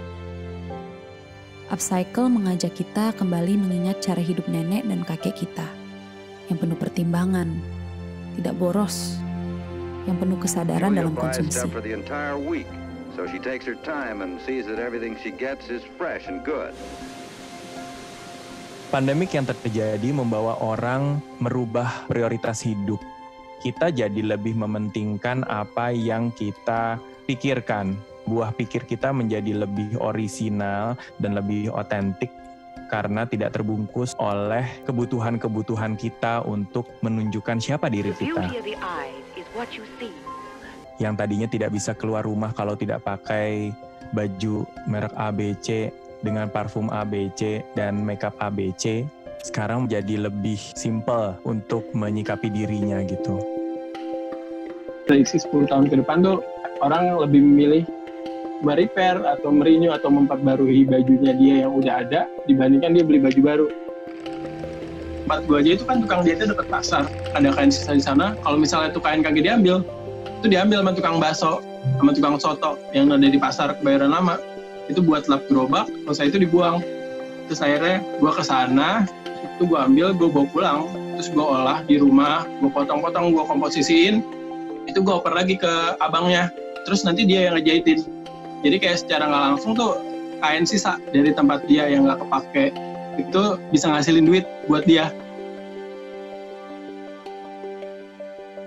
Upcycle mengajak kita kembali mengingat cara hidup nenek dan kakek kita, yang penuh pertimbangan, tidak boros, yang penuh kesadaran dalam konsumsi. So she takes her time and sees that everything she gets is fresh and good. Pandemik yang terjadi membawa orang merubah prioritas hidup. Kita jadi lebih mementingkan apa yang kita pikirkan. Buah pikir kita menjadi lebih orisinal dan lebih otentik karena tidak terbungkus oleh kebutuhan-kebutuhan kita untuk menunjukkan siapa diri kita. Yang tadinya tidak bisa keluar rumah kalau tidak pakai baju merek ABC dengan parfum ABC dan makeup ABC, sekarang menjadi lebih simple untuk menyikapi dirinya gitu. Prediksi 10 tahun ke depan tuh orang lebih memilih merepair atau merenew atau memperbarui bajunya dia yang udah ada dibandingkan dia beli baju baru. Tempat gua aja itu kan tukang jahitnya dekat pasar, ada kain sisa di sana. Kalau misalnya tuh kain kagak diambil, itu diambil sama tukang bakso, sama tukang soto yang ada di pasar Kebayoran Lama. Itu buat lap gerobak, selesai itu dibuang. Terus akhirnya gue kesana, itu gue ambil, gue bawa pulang. Terus gue olah di rumah, gue potong-potong, gue komposisiin. Itu gue oper lagi ke abangnya. Terus nanti dia yang ngejahitin. Jadi kayak secara nggak langsung tuh kain sisa dari tempat dia yang nggak kepake. Itu bisa ngasilin duit buat dia.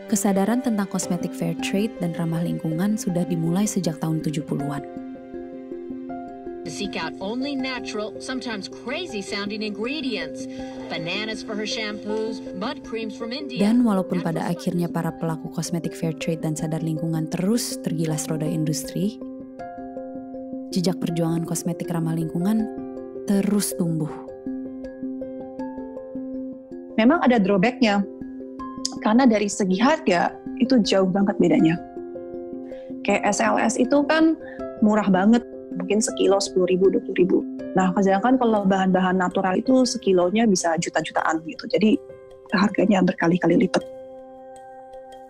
Kesadaran tentang kosmetik fair trade dan ramah lingkungan sudah dimulai sejak tahun 70-an. To seek out only natural, sometimes crazy-sounding ingredients. Bananas for her shampoos, mud creams from India. Dan walaupun pada akhirnya para pelaku kosmetik fair trade dan sadar lingkungan terus tergilas roda industri, jejak perjuangan kosmetik ramah lingkungan terus tumbuh. memang ada drawback-nya. Karena dari segi harga, itu jauh banget bedanya. Kayak SLS itu kan murah banget, mungkin sekilo 10.000, 20.000. Nah, sedangkan kalau bahan-bahan natural itu sekilonya bisa juta-jutaan gitu. Jadi harganya berkali-kali lipat.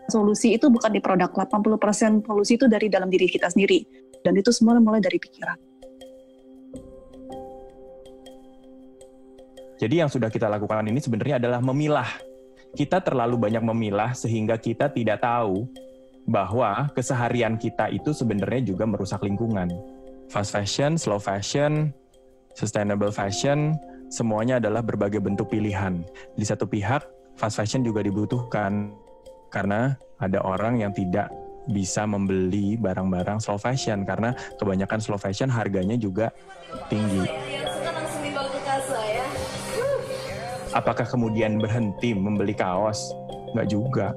Solusi itu bukan di produk, 80% solusi itu dari dalam diri kita sendiri. Dan itu semua mulai dari pikiran. Jadi yang sudah kita lakukan ini sebenarnya adalah memilah. Kita terlalu banyak memilah sehingga kita tidak tahu bahwa keseharian kita itu sebenarnya juga merusak lingkungan. Fast fashion, slow fashion, sustainable fashion, semuanya adalah berbagai bentuk pilihan. Di satu pihak, fast fashion juga dibutuhkan karena ada orang yang tidak bisa membeli barang-barang slow fashion karena kebanyakan slow fashion harganya juga tinggi. Apakah kemudian berhenti membeli kaos? Nggak juga.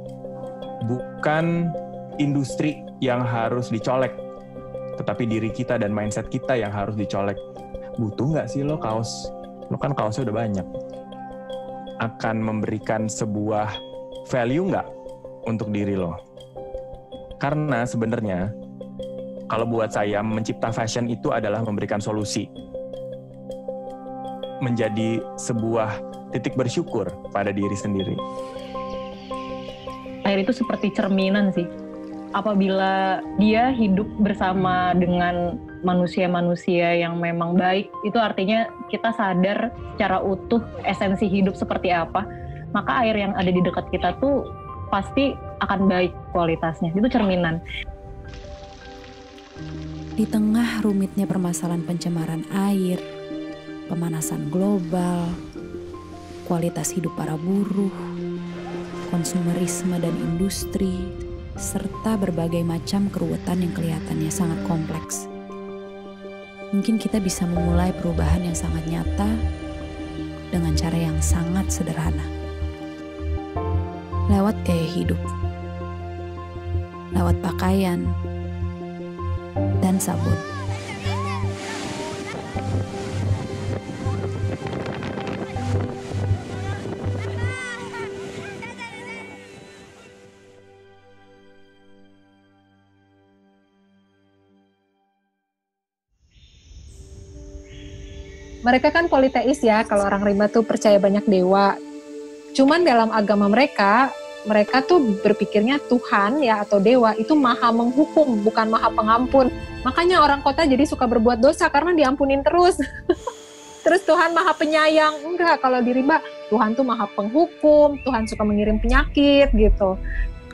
Bukan industri yang harus dicolek, tetapi diri kita dan mindset kita yang harus dicolek. Butuh nggak sih lo kaos? Lo kan kaosnya udah banyak. Akan memberikan sebuah value nggak untuk diri lo? Karena sebenarnya, kalau buat saya, mencipta fashion itu adalah memberikan solusi. Menjadi sebuah titik bersyukur pada diri sendiri. Air itu seperti cerminan sih. Apabila dia hidup bersama dengan manusia-manusia yang memang baik, itu artinya kita sadar secara utuh esensi hidup seperti apa, maka air yang ada di dekat kita tuh pasti akan baik kualitasnya. Itu cerminan. Di tengah rumitnya permasalahan pencemaran air, pemanasan global, kualitas hidup para buruh, konsumerisme dan industri, serta berbagai macam keruwetan yang kelihatannya sangat kompleks. Mungkin kita bisa memulai perubahan yang sangat nyata dengan cara yang sangat sederhana. Lewat gaya hidup, lewat pakaian, dan sabun. Mereka kan politeis ya, kalau orang rimba tuh percaya banyak dewa. Cuman dalam agama mereka tuh berpikirnya Tuhan ya atau dewa itu maha menghukum, bukan maha pengampun. Makanya orang kota jadi suka berbuat dosa karena diampunin terus. Terus Tuhan maha penyayang. Enggak, kalau di rimba Tuhan tuh maha penghukum, Tuhan suka mengirim penyakit gitu.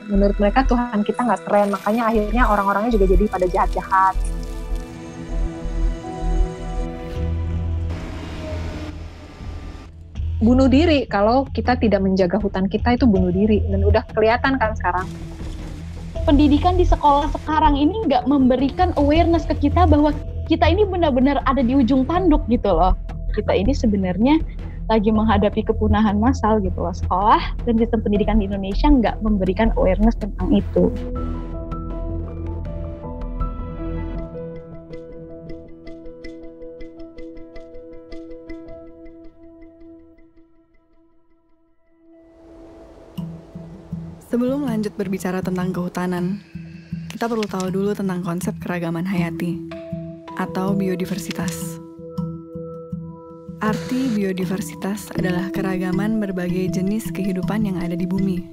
Menurut mereka Tuhan kita nggak keren, makanya akhirnya orang-orangnya juga jadi pada jahat-jahat. Bunuh diri, kalau kita tidak menjaga hutan kita itu bunuh diri, dan udah kelihatan kan sekarang. Pendidikan di sekolah sekarang ini nggak memberikan awareness ke kita bahwa kita ini benar-benar ada di ujung tanduk gitu loh. Kita ini sebenarnya lagi menghadapi kepunahan massal gitu loh. Sekolah dan sistem pendidikan di Indonesia nggak memberikan awareness tentang itu. Sebelum lanjut berbicara tentang kehutanan, kita perlu tahu dulu tentang konsep keragaman hayati atau biodiversitas. Arti biodiversitas adalah keragaman berbagai jenis kehidupan yang ada di bumi.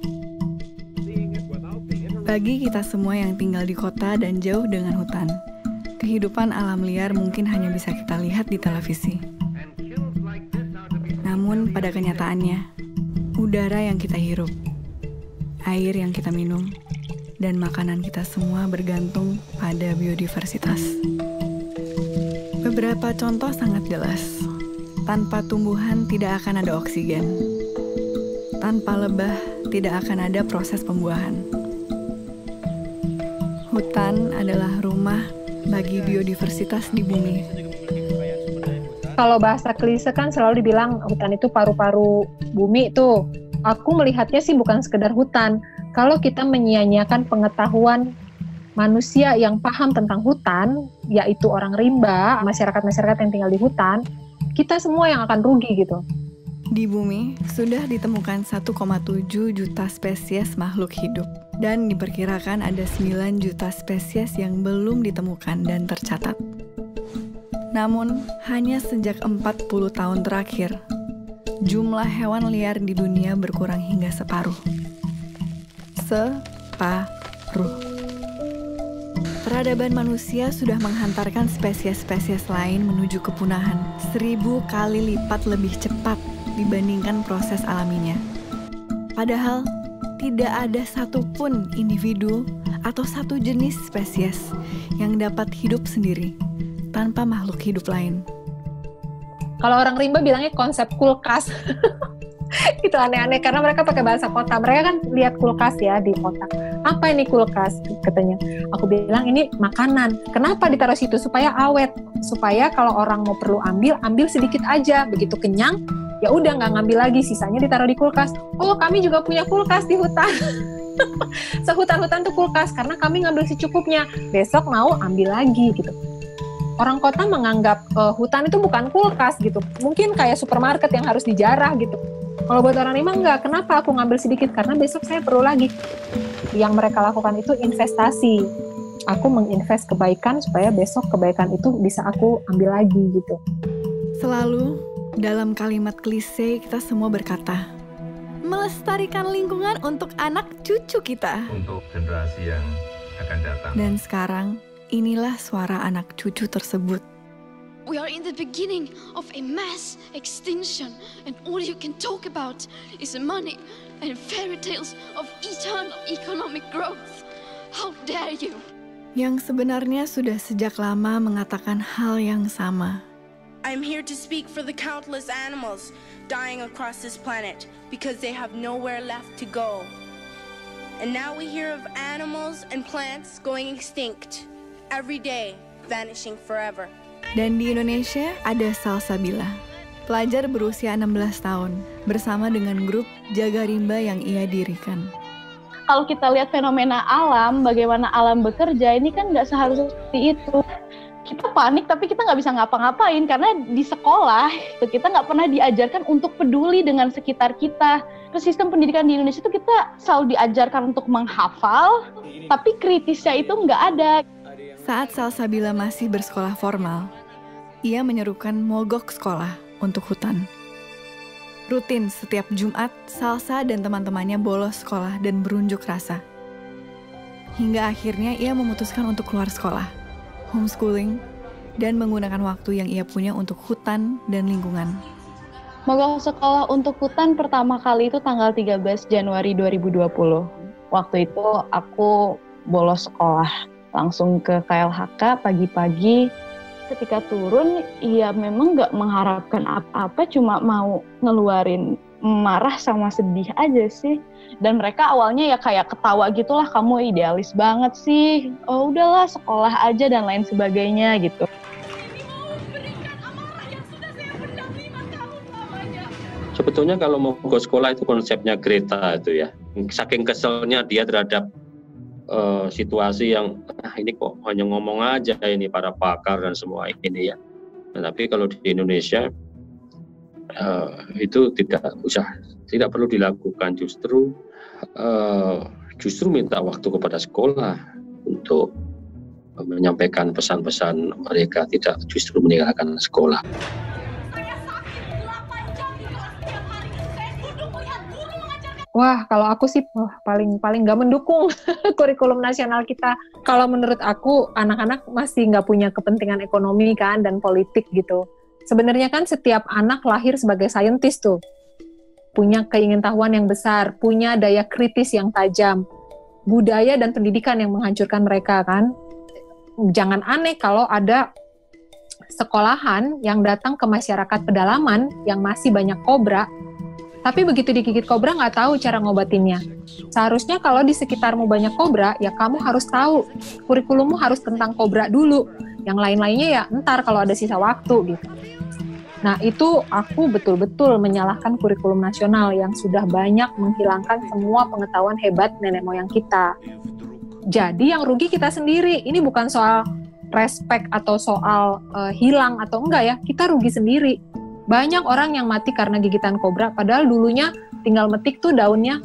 Bagi kita semua yang tinggal di kota dan jauh dengan hutan, kehidupan alam liar mungkin hanya bisa kita lihat di televisi. Namun pada kenyataannya, udara yang kita hirup, air yang kita minum, dan makanan kita semua bergantung pada biodiversitas. Beberapa contoh sangat jelas. Tanpa tumbuhan tidak akan ada oksigen. Tanpa lebah tidak akan ada proses pembuahan. Hutan adalah rumah bagi biodiversitas di bumi. Kalau bahasa klise kan selalu dibilang hutan itu paru-paru bumi tuh. Aku melihatnya sih bukan sekedar hutan. Kalau kita menyia-nyiakan pengetahuan manusia yang paham tentang hutan, yaitu orang rimba, masyarakat-masyarakat yang tinggal di hutan, kita semua yang akan rugi gitu. Di bumi sudah ditemukan 1,7 juta spesies makhluk hidup dan diperkirakan ada 9 juta spesies yang belum ditemukan dan tercatat. Namun, hanya sejak 40 tahun terakhir, jumlah hewan liar di dunia berkurang hingga separuh. Separuh. Peradaban manusia sudah menghantarkan spesies-spesies lain menuju kepunahan 1000 kali lipat lebih cepat dibandingkan proses alaminya. Padahal, tidak ada satupun individu atau satu jenis spesies yang dapat hidup sendiri tanpa makhluk hidup lain. Kalau orang rimba bilangnya konsep kulkas. Itu aneh-aneh karena mereka pakai bahasa kota. Mereka kan lihat kulkas ya di kota. Apa ini kulkas? Katanya. Aku bilang ini makanan. Kenapa ditaruh situ? Supaya awet. Supaya kalau orang mau perlu ambil sedikit aja. Begitu kenyang, ya udah nggak ngambil lagi, sisanya ditaruh di kulkas. Oh, kami juga punya kulkas di hutan. Sehutan-hutan tuh kulkas karena kami ngambil secukupnya. Besok mau ambil lagi gitu. Orang kota menganggap hutan itu bukan kulkas gitu. Mungkin kayak supermarket yang harus dijarah gitu. Kalau buat orang rimba enggak. Kenapa aku ngambil sedikit? Karena besok saya perlu lagi. Yang mereka lakukan itu investasi. Aku menginvest kebaikan supaya besok kebaikan itu bisa aku ambil lagi gitu. Selalu dalam kalimat klise kita semua berkata, melestarikan lingkungan untuk anak cucu kita. Untuk generasi yang akan datang. Dan sekarang, inilah suara anak cucu tersebut. We are in the beginning of a mass extinction, and all you can talk about is money and fairy tales of eternal economic growth. How dare you? Yang sebenarnya sudah sejak lama mengatakan hal yang sama. I'm here to speak for the countless animals dying across this planet because they have nowhere left to go. And now we hear of animals and plants going extinct every day, vanishing forever. Dan di Indonesia ada Salsabila, pelajar berusia 16 tahun, bersama dengan grup Jaga Rimba yang ia dirikan. Kalau kita lihat fenomena alam, bagaimana alam bekerja, ini kan nggak seharusnya seperti itu. Kita panik tapi kita nggak bisa ngapa-ngapain karena di sekolah kita nggak pernah diajarkan untuk peduli dengan sekitar kita. Sistem pendidikan di Indonesia itu kita selalu diajarkan untuk menghafal, tapi kritisnya itu nggak ada. Saat Salsabila masih bersekolah formal, ia menyerukan mogok sekolah untuk hutan. Rutin setiap Jumat, Salsa dan teman-temannya bolos sekolah dan berunjuk rasa. Hingga akhirnya ia memutuskan untuk keluar sekolah, homeschooling, dan menggunakan waktu yang ia punya untuk hutan dan lingkungan. Mogok sekolah untuk hutan pertama kali itu tanggal 13 Januari 2020. Waktu itu aku bolos sekolah, langsung ke KLHK pagi-pagi. Ketika turun, ya memang nggak mengharapkan apa-apa, cuma mau ngeluarin marah sama sedih aja sih. Dan mereka awalnya ya kayak ketawa gitulah, kamu idealis banget sih. Oh udahlah sekolah aja dan lain sebagainya gitu. Sebetulnya kalau mau ke sekolah itu konsepnya Greta itu ya. Saking keselnya dia terhadap situasi yang ini kok hanya ngomong aja ini para pakar dan semua ini ya. Nah, tapi kalau di Indonesia itu tidak perlu dilakukan, justru minta waktu kepada sekolah untuk menyampaikan pesan-pesan mereka, tidak justru meninggalkan sekolah. Wah, kalau aku sih paling nggak mendukung kurikulum nasional kita. Kalau menurut aku, anak-anak masih nggak punya kepentingan ekonomi kan dan politik gitu. Sebenarnya kan setiap anak lahir sebagai saintis tuh, punya keingintahuan yang besar, punya daya kritis yang tajam, budaya dan pendidikan yang menghancurkan mereka kan. Jangan aneh kalau ada sekolahan yang datang ke masyarakat pedalaman yang masih banyak kobra. Tapi begitu digigit kobra nggak tahu cara ngobatinnya. Seharusnya kalau di sekitarmu banyak kobra, ya kamu harus tahu. Kurikulummu harus tentang kobra dulu. Yang lain-lainnya ya ntar kalau ada sisa waktu gitu. Nah itu aku betul-betul menyalahkan kurikulum nasional yang sudah banyak menghilangkan semua pengetahuan hebat nenek moyang kita. Jadi yang rugi kita sendiri. Ini bukan soal respect atau soal hilang atau enggak ya. Kita rugi sendiri. Banyak orang yang mati karena gigitan kobra, padahal dulunya tinggal metik tuh daunnya.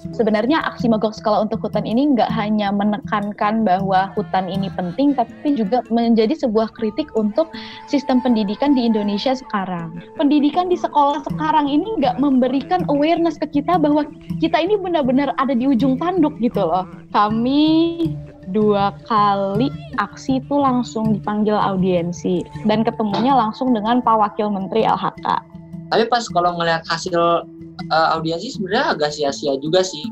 Sebenarnya aksi mogok sekolah untuk hutan ini nggak hanya menekankan bahwa hutan ini penting, tapi juga menjadi sebuah kritik untuk sistem pendidikan di Indonesia sekarang. Pendidikan di sekolah sekarang ini nggak memberikan awareness ke kita bahwa kita ini benar-benar ada di ujung tanduk gitu loh. Kami 2 kali aksi itu langsung dipanggil audiensi dan ketemunya langsung dengan Pak Wakil Menteri LHK. Tapi pas kalau ngelihat hasil audiensi sebenarnya agak sia-sia juga sih.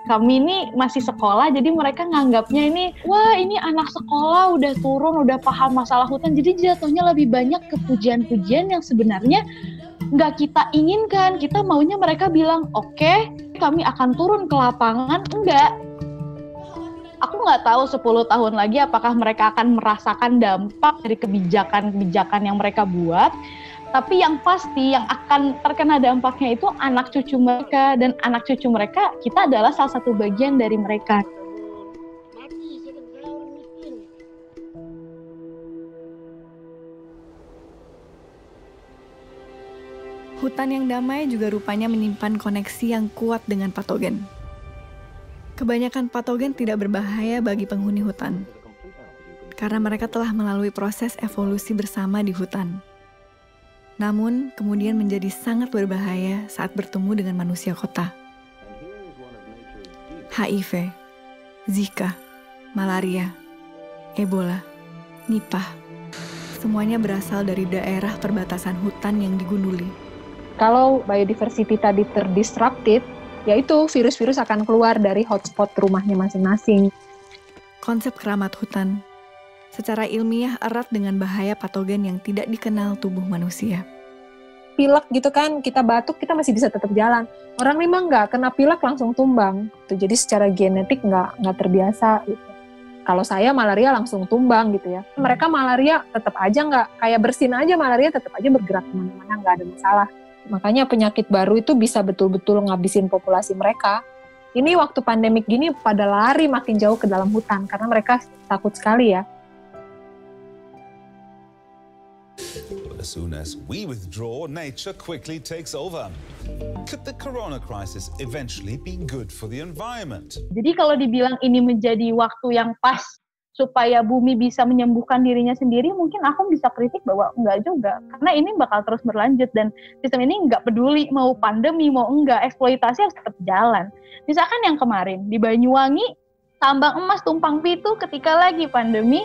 Kami ini masih sekolah, jadi mereka nganggapnya ini, wah ini anak sekolah udah turun, udah paham masalah hutan, jadi jatuhnya lebih banyak ke pujian-pujian yang sebenarnya nggak kita inginkan. Kita maunya mereka bilang, oke, kami akan turun ke lapangan. Enggak. Aku nggak tahu 10 tahun lagi apakah mereka akan merasakan dampak dari kebijakan-kebijakan yang mereka buat. Tapi yang pasti yang akan terkena dampaknya itu anak cucu mereka, dan anak cucu mereka kita adalah salah satu bagian dari mereka. Hutan yang damai juga rupanya menyimpan koneksi yang kuat dengan patogen. Kebanyakan patogen tidak berbahaya bagi penghuni hutan, karena mereka telah melalui proses evolusi bersama di hutan. Namun, kemudian menjadi sangat berbahaya saat bertemu dengan manusia kota. HIV, Zika, malaria, Ebola, Nipah, semuanya berasal dari daerah perbatasan hutan yang digunduli. Kalau biodiversity tadi terdisrupted, yaitu virus-virus akan keluar dari hotspot rumahnya masing-masing. Konsep keramat hutan secara ilmiah erat dengan bahaya patogen yang tidak dikenal tubuh manusia. Pilek gitu kan, kita batuk, kita masih bisa tetap jalan. Orang memang nggak kena pilek langsung tumbang. Jadi secara genetik nggak terbiasa. Gitu. Kalau saya malaria langsung tumbang gitu ya. Mereka malaria tetap aja nggak, kayak bersin aja malaria tetap aja bergerak kemana-mana, nggak ada masalah. Makanya penyakit baru itu bisa betul-betul ngabisin populasi mereka. Ini waktu pandemik gini pada lari makin jauh ke dalam hutan karena mereka takut sekali ya. As soon as we withdraw, nature quickly takes over. Could the corona crisis eventually be good for the environment? Jadi kalau dibilang ini menjadi waktu yang pas supaya bumi bisa menyembuhkan dirinya sendiri, mungkin aku bisa kritik bahwa enggak juga. Karena ini bakal terus berlanjut dan sistem ini enggak peduli mau pandemi, mau enggak, eksploitasi harus tetap jalan. Misalkan yang kemarin di Banyuwangi, tambang emas tumpang pitu ketika lagi pandemi,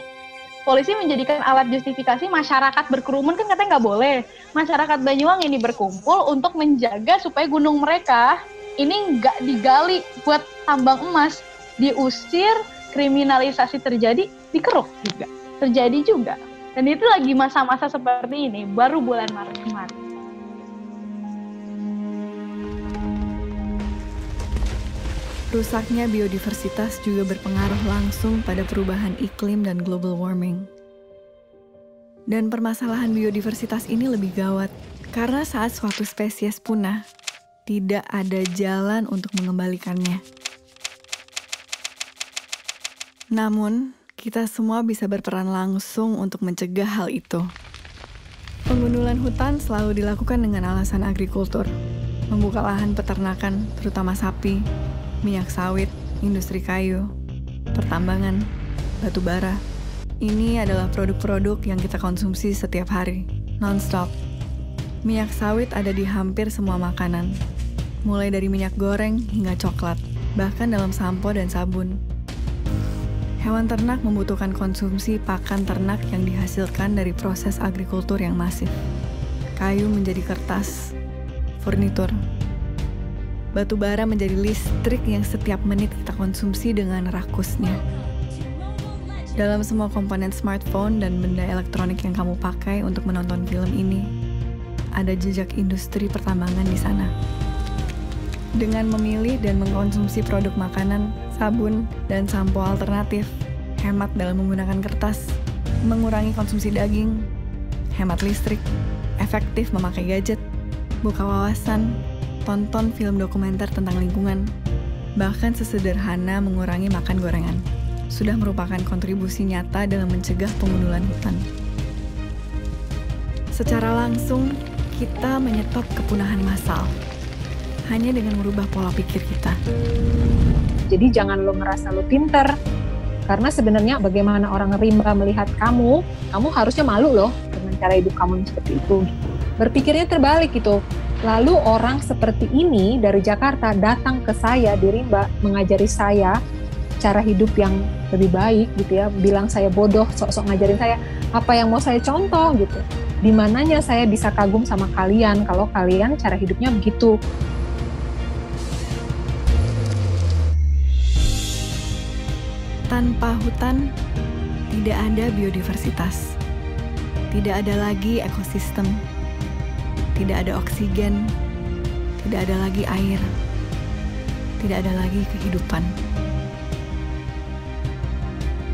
polisi menjadikan alat justifikasi masyarakat berkerumun, kan katanya nggak boleh. Masyarakat Banyuwangi ini berkumpul untuk menjaga supaya gunung mereka ini nggak digali buat tambang emas. Diusir, kriminalisasi terjadi, dikeruk juga. Terjadi juga. Dan itu lagi masa-masa seperti ini, baru bulan Maret kemarin. Rusaknya biodiversitas juga berpengaruh langsung pada perubahan iklim dan global warming. Dan permasalahan biodiversitas ini lebih gawat, karena saat suatu spesies punah, tidak ada jalan untuk mengembalikannya. Namun, kita semua bisa berperan langsung untuk mencegah hal itu. Pengundulan hutan selalu dilakukan dengan alasan agrikultur, membuka lahan peternakan, terutama sapi, minyak sawit, industri kayu, pertambangan, batu bara. Ini adalah produk-produk yang kita konsumsi setiap hari, non-stop. Minyak sawit ada di hampir semua makanan, mulai dari minyak goreng hingga coklat, bahkan dalam sampo dan sabun. Hewan ternak membutuhkan konsumsi pakan ternak yang dihasilkan dari proses agrikultur yang masif. Kayu menjadi kertas, furnitur. Batu bara menjadi listrik yang setiap menit kita konsumsi dengan rakusnya. Dalam semua komponen smartphone dan benda elektronik yang kamu pakai untuk menonton film ini, ada jejak industri pertambangan di sana. Dengan memilih dan mengkonsumsi produk makanan, sabun, dan sampo alternatif, hemat dalam menggunakan kertas, mengurangi konsumsi daging, hemat listrik, efektif memakai gadget, buka wawasan, tonton film dokumenter tentang lingkungan, bahkan sesederhana mengurangi makan gorengan, sudah merupakan kontribusi nyata dalam mencegah pengundulan hutan. Secara langsung, kita menyetop kepunahan massal hanya dengan merubah pola pikir kita. Jadi jangan lo ngerasa lo pinter, karena sebenarnya bagaimana orang rimba melihat kamu harusnya malu loh dengan cara hidup kamu yang seperti itu. Berpikirnya terbalik gitu. Lalu orang seperti ini dari Jakarta datang ke saya di Rimba, mengajari saya cara hidup yang lebih baik gitu ya, bilang saya bodoh, sok-sok ngajarin saya apa yang mau saya contoh gitu. Di mananya saya bisa kagum sama kalian kalau kalian cara hidupnya begitu. Tanpa hutan, tidak ada biodiversitas. Tidak ada lagi ekosistem. Tidak ada oksigen. Tidak ada lagi air. Tidak ada lagi kehidupan.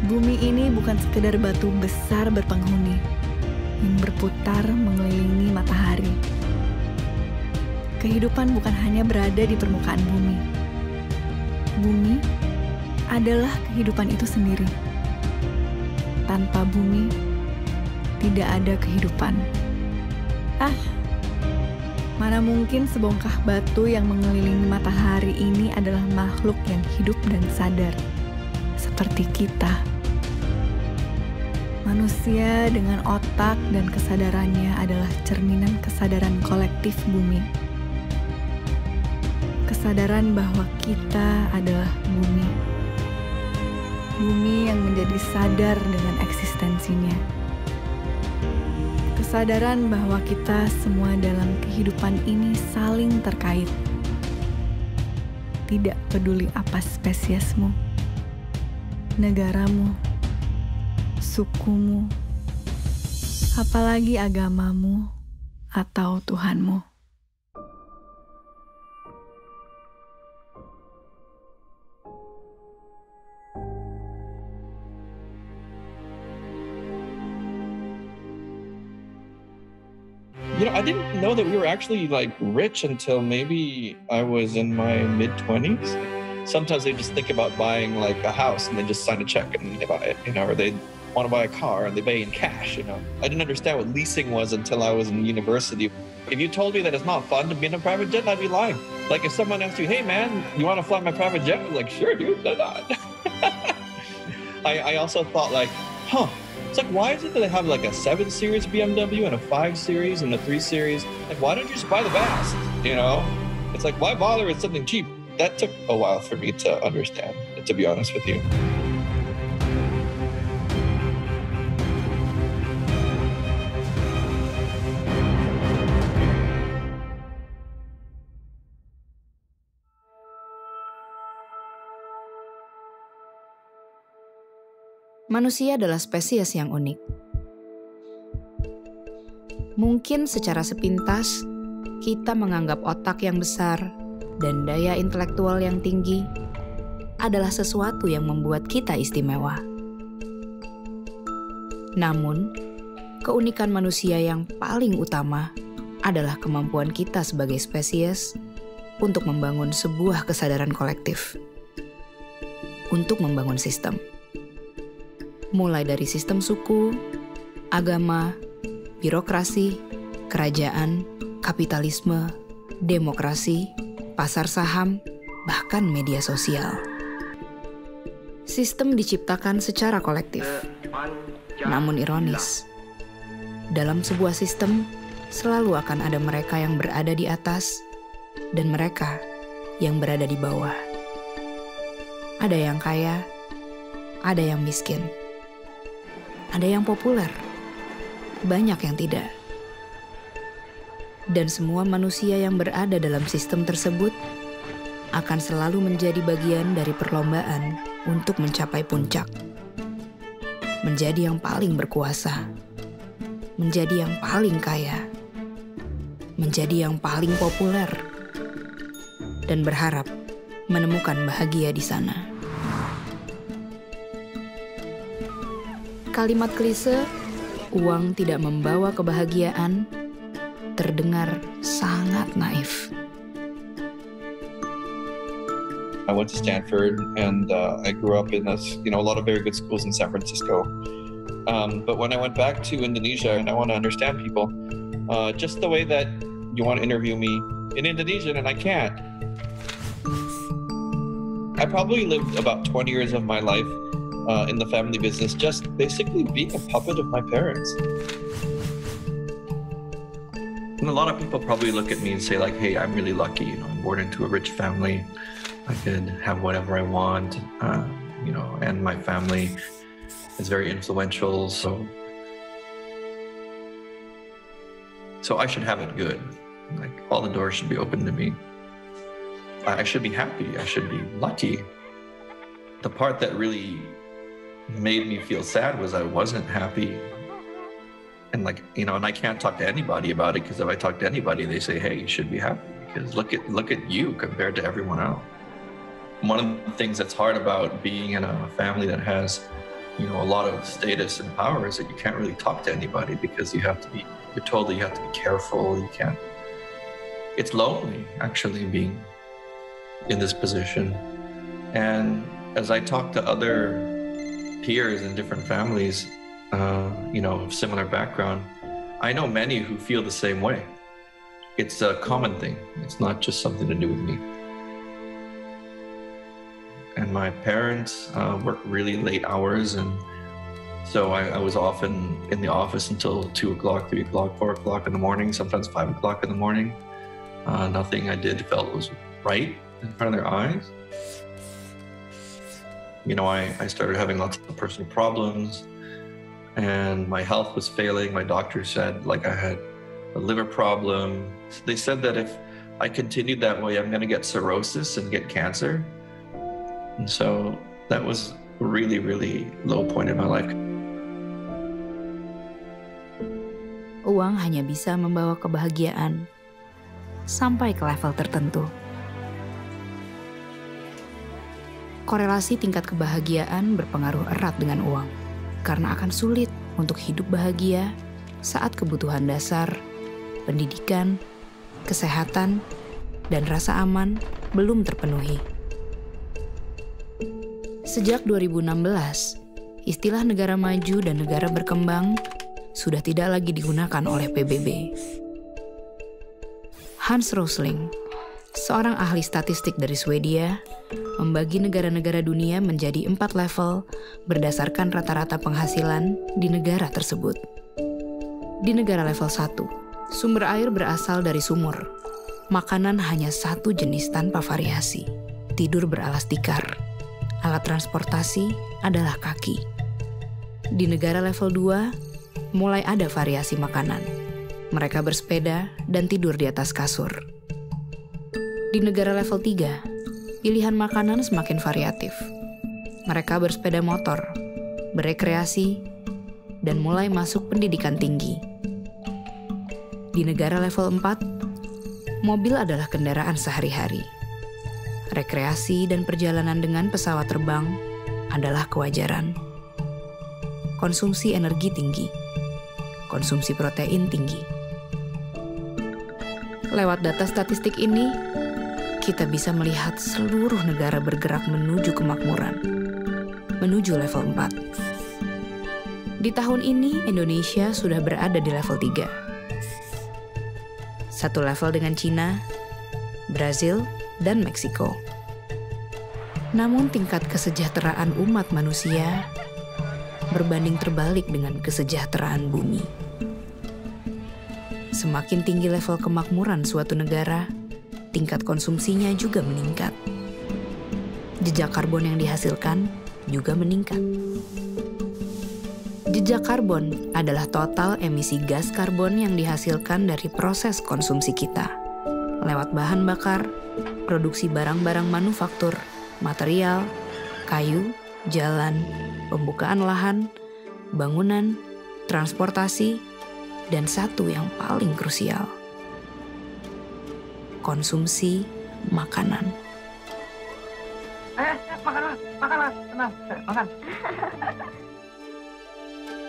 Bumi ini bukan sekedar batu besar berpenghuni yang berputar mengelilingi matahari. Kehidupan bukan hanya berada di permukaan bumi. Bumi adalah kehidupan itu sendiri. Tanpa bumi, tidak ada kehidupan. Mana mungkin sebongkah batu yang mengelilingi matahari ini adalah makhluk yang hidup dan sadar, seperti kita. Manusia dengan otak dan kesadarannya adalah cerminan kesadaran kolektif bumi. Kesadaran bahwa kita adalah bumi. Bumi yang menjadi sadar dengan eksistensinya. Kesadaran bahwa kita semua dalam kehidupan ini saling terkait. Tidak peduli apa spesiesmu, negaramu, sukumu, apalagi agamamu atau Tuhanmu. You know, I didn't know that we were actually like rich until maybe I was in my mid-20s. Sometimes they just think about buying like a house and they just sign a check and they buy it, you know, or they want to buy a car and they pay in cash, you know. I didn't understand what leasing was until I was in university. If you told me that it's not fun to be in a private jet, I'd be lying. Like if someone asked you, hey man, you want to fly my private jet? I'm like, sure dude, why not? I also thought like, it's like, why is it that they have like a 7 Series BMW and a 5 Series and a 3 Series? Like, why don't you just buy the best, you know? It's like, why bother with something cheap? That took a while for me to understand, to be honest with you. Manusia adalah spesies yang unik. Mungkin secara sepintas, kita menganggap otak yang besar dan daya intelektual yang tinggi adalah sesuatu yang membuat kita istimewa. Namun, keunikan manusia yang paling utama adalah kemampuan kita sebagai spesies untuk membangun sebuah kesadaran kolektif, untuk membangun sistem. Mulai dari sistem suku, agama, birokrasi, kerajaan, kapitalisme, demokrasi, pasar saham, bahkan media sosial. Sistem diciptakan secara kolektif. Namun ironis, dalam sebuah sistem selalu akan ada mereka yang berada di atas dan mereka yang berada di bawah. Ada yang kaya, ada yang miskin. Ada yang populer, banyak yang tidak. Dan semua manusia yang berada dalam sistem tersebut akan selalu menjadi bagian dari perlombaan untuk mencapai puncak. Menjadi yang paling berkuasa, menjadi yang paling kaya, menjadi yang paling populer, dan berharap menemukan bahagia di sana. Kalimat klise, uang tidak membawa kebahagiaan, terdengar sangat naif. I went to Stanford and I grew up in a lot of very good schools in San Francisco. But when I went back to Indonesia and I want to understand people, just the way that you want to interview me in Indonesian and I can't. I probably lived about 20 years of my life in the family business, just basically being a puppet of my parents. And a lot of people probably look at me and say like, hey, I'm really lucky, you know, I'm born into a rich family. I could have whatever I want, you know, and my family is very influential, so I should have it good. Like all the doors should be open to me. I should be happy, I should be lucky. The part that really made me feel sad was I wasn't happy. And like, you know, and I can't talk to anybody about it, because if I talk to anybody, they say, hey, you should be happy, because look at you compared to everyone else. One of the things that's hard about being in a family that has, you know, a lot of status and power is that you can't really talk to anybody, because you're told that you have to be careful, you can't. It's lonely, actually, being in this position. And as I talk to other peers in different families, you know, of similar background, I know many who feel the same way. It's a common thing. It's not just something to do with me. And my parents worked really late hours, and so I was often in the office until 2 o'clock, 3 o'clock, 4 o'clock in the morning, sometimes 5 o'clock in the morning. Nothing I did felt was right in front of their eyes. You know, I started having lots of personal problems, and my health was failing. My doctor said, like, I had a liver problem. They said that if I continued that way, I'm going to get cirrhosis and get cancer. And so that was a really, really low point in my life. Uang hanya bisa membawa kebahagiaan sampai ke level tertentu. Korelasi tingkat kebahagiaan berpengaruh erat dengan uang, karena akan sulit untuk hidup bahagia saat kebutuhan dasar, pendidikan, kesehatan, dan rasa aman belum terpenuhi. Sejak 2016, istilah negara maju dan negara berkembang sudah tidak lagi digunakan oleh PBB. Hans Rosling, seorang ahli statistik dari Swedia, membagi negara-negara dunia menjadi 4 level berdasarkan rata-rata penghasilan di negara tersebut. Di negara level 1, sumber air berasal dari sumur. Makanan hanya satu jenis tanpa variasi. Tidur beralas tikar. Alat transportasi adalah kaki. Di negara level 2, mulai ada variasi makanan. Mereka bersepeda dan tidur di atas kasur. Di negara level 3, pilihan makanan semakin variatif. Mereka bersepeda motor, berekreasi, dan mulai masuk pendidikan tinggi. Di negara level 4, mobil adalah kendaraan sehari-hari. Rekreasi dan perjalanan dengan pesawat terbang adalah kewajaran. Konsumsi energi tinggi, konsumsi protein tinggi. Lewat data statistik ini, kita bisa melihat seluruh negara bergerak menuju kemakmuran, menuju level 4. Di tahun ini, Indonesia sudah berada di level 3. Satu level dengan Cina, Brazil, dan Meksiko. Namun tingkat kesejahteraan umat manusia berbanding terbalik dengan kesejahteraan bumi. Semakin tinggi level kemakmuran suatu negara, tingkat konsumsinya juga meningkat. Jejak karbon yang dihasilkan juga meningkat. Jejak karbon adalah total emisi gas karbon yang dihasilkan dari proses konsumsi kita, lewat bahan bakar, produksi barang-barang manufaktur, material, kayu, jalan, pembukaan lahan, bangunan, transportasi, dan satu yang paling krusial, konsumsi makanan. Makan, tenang, makan.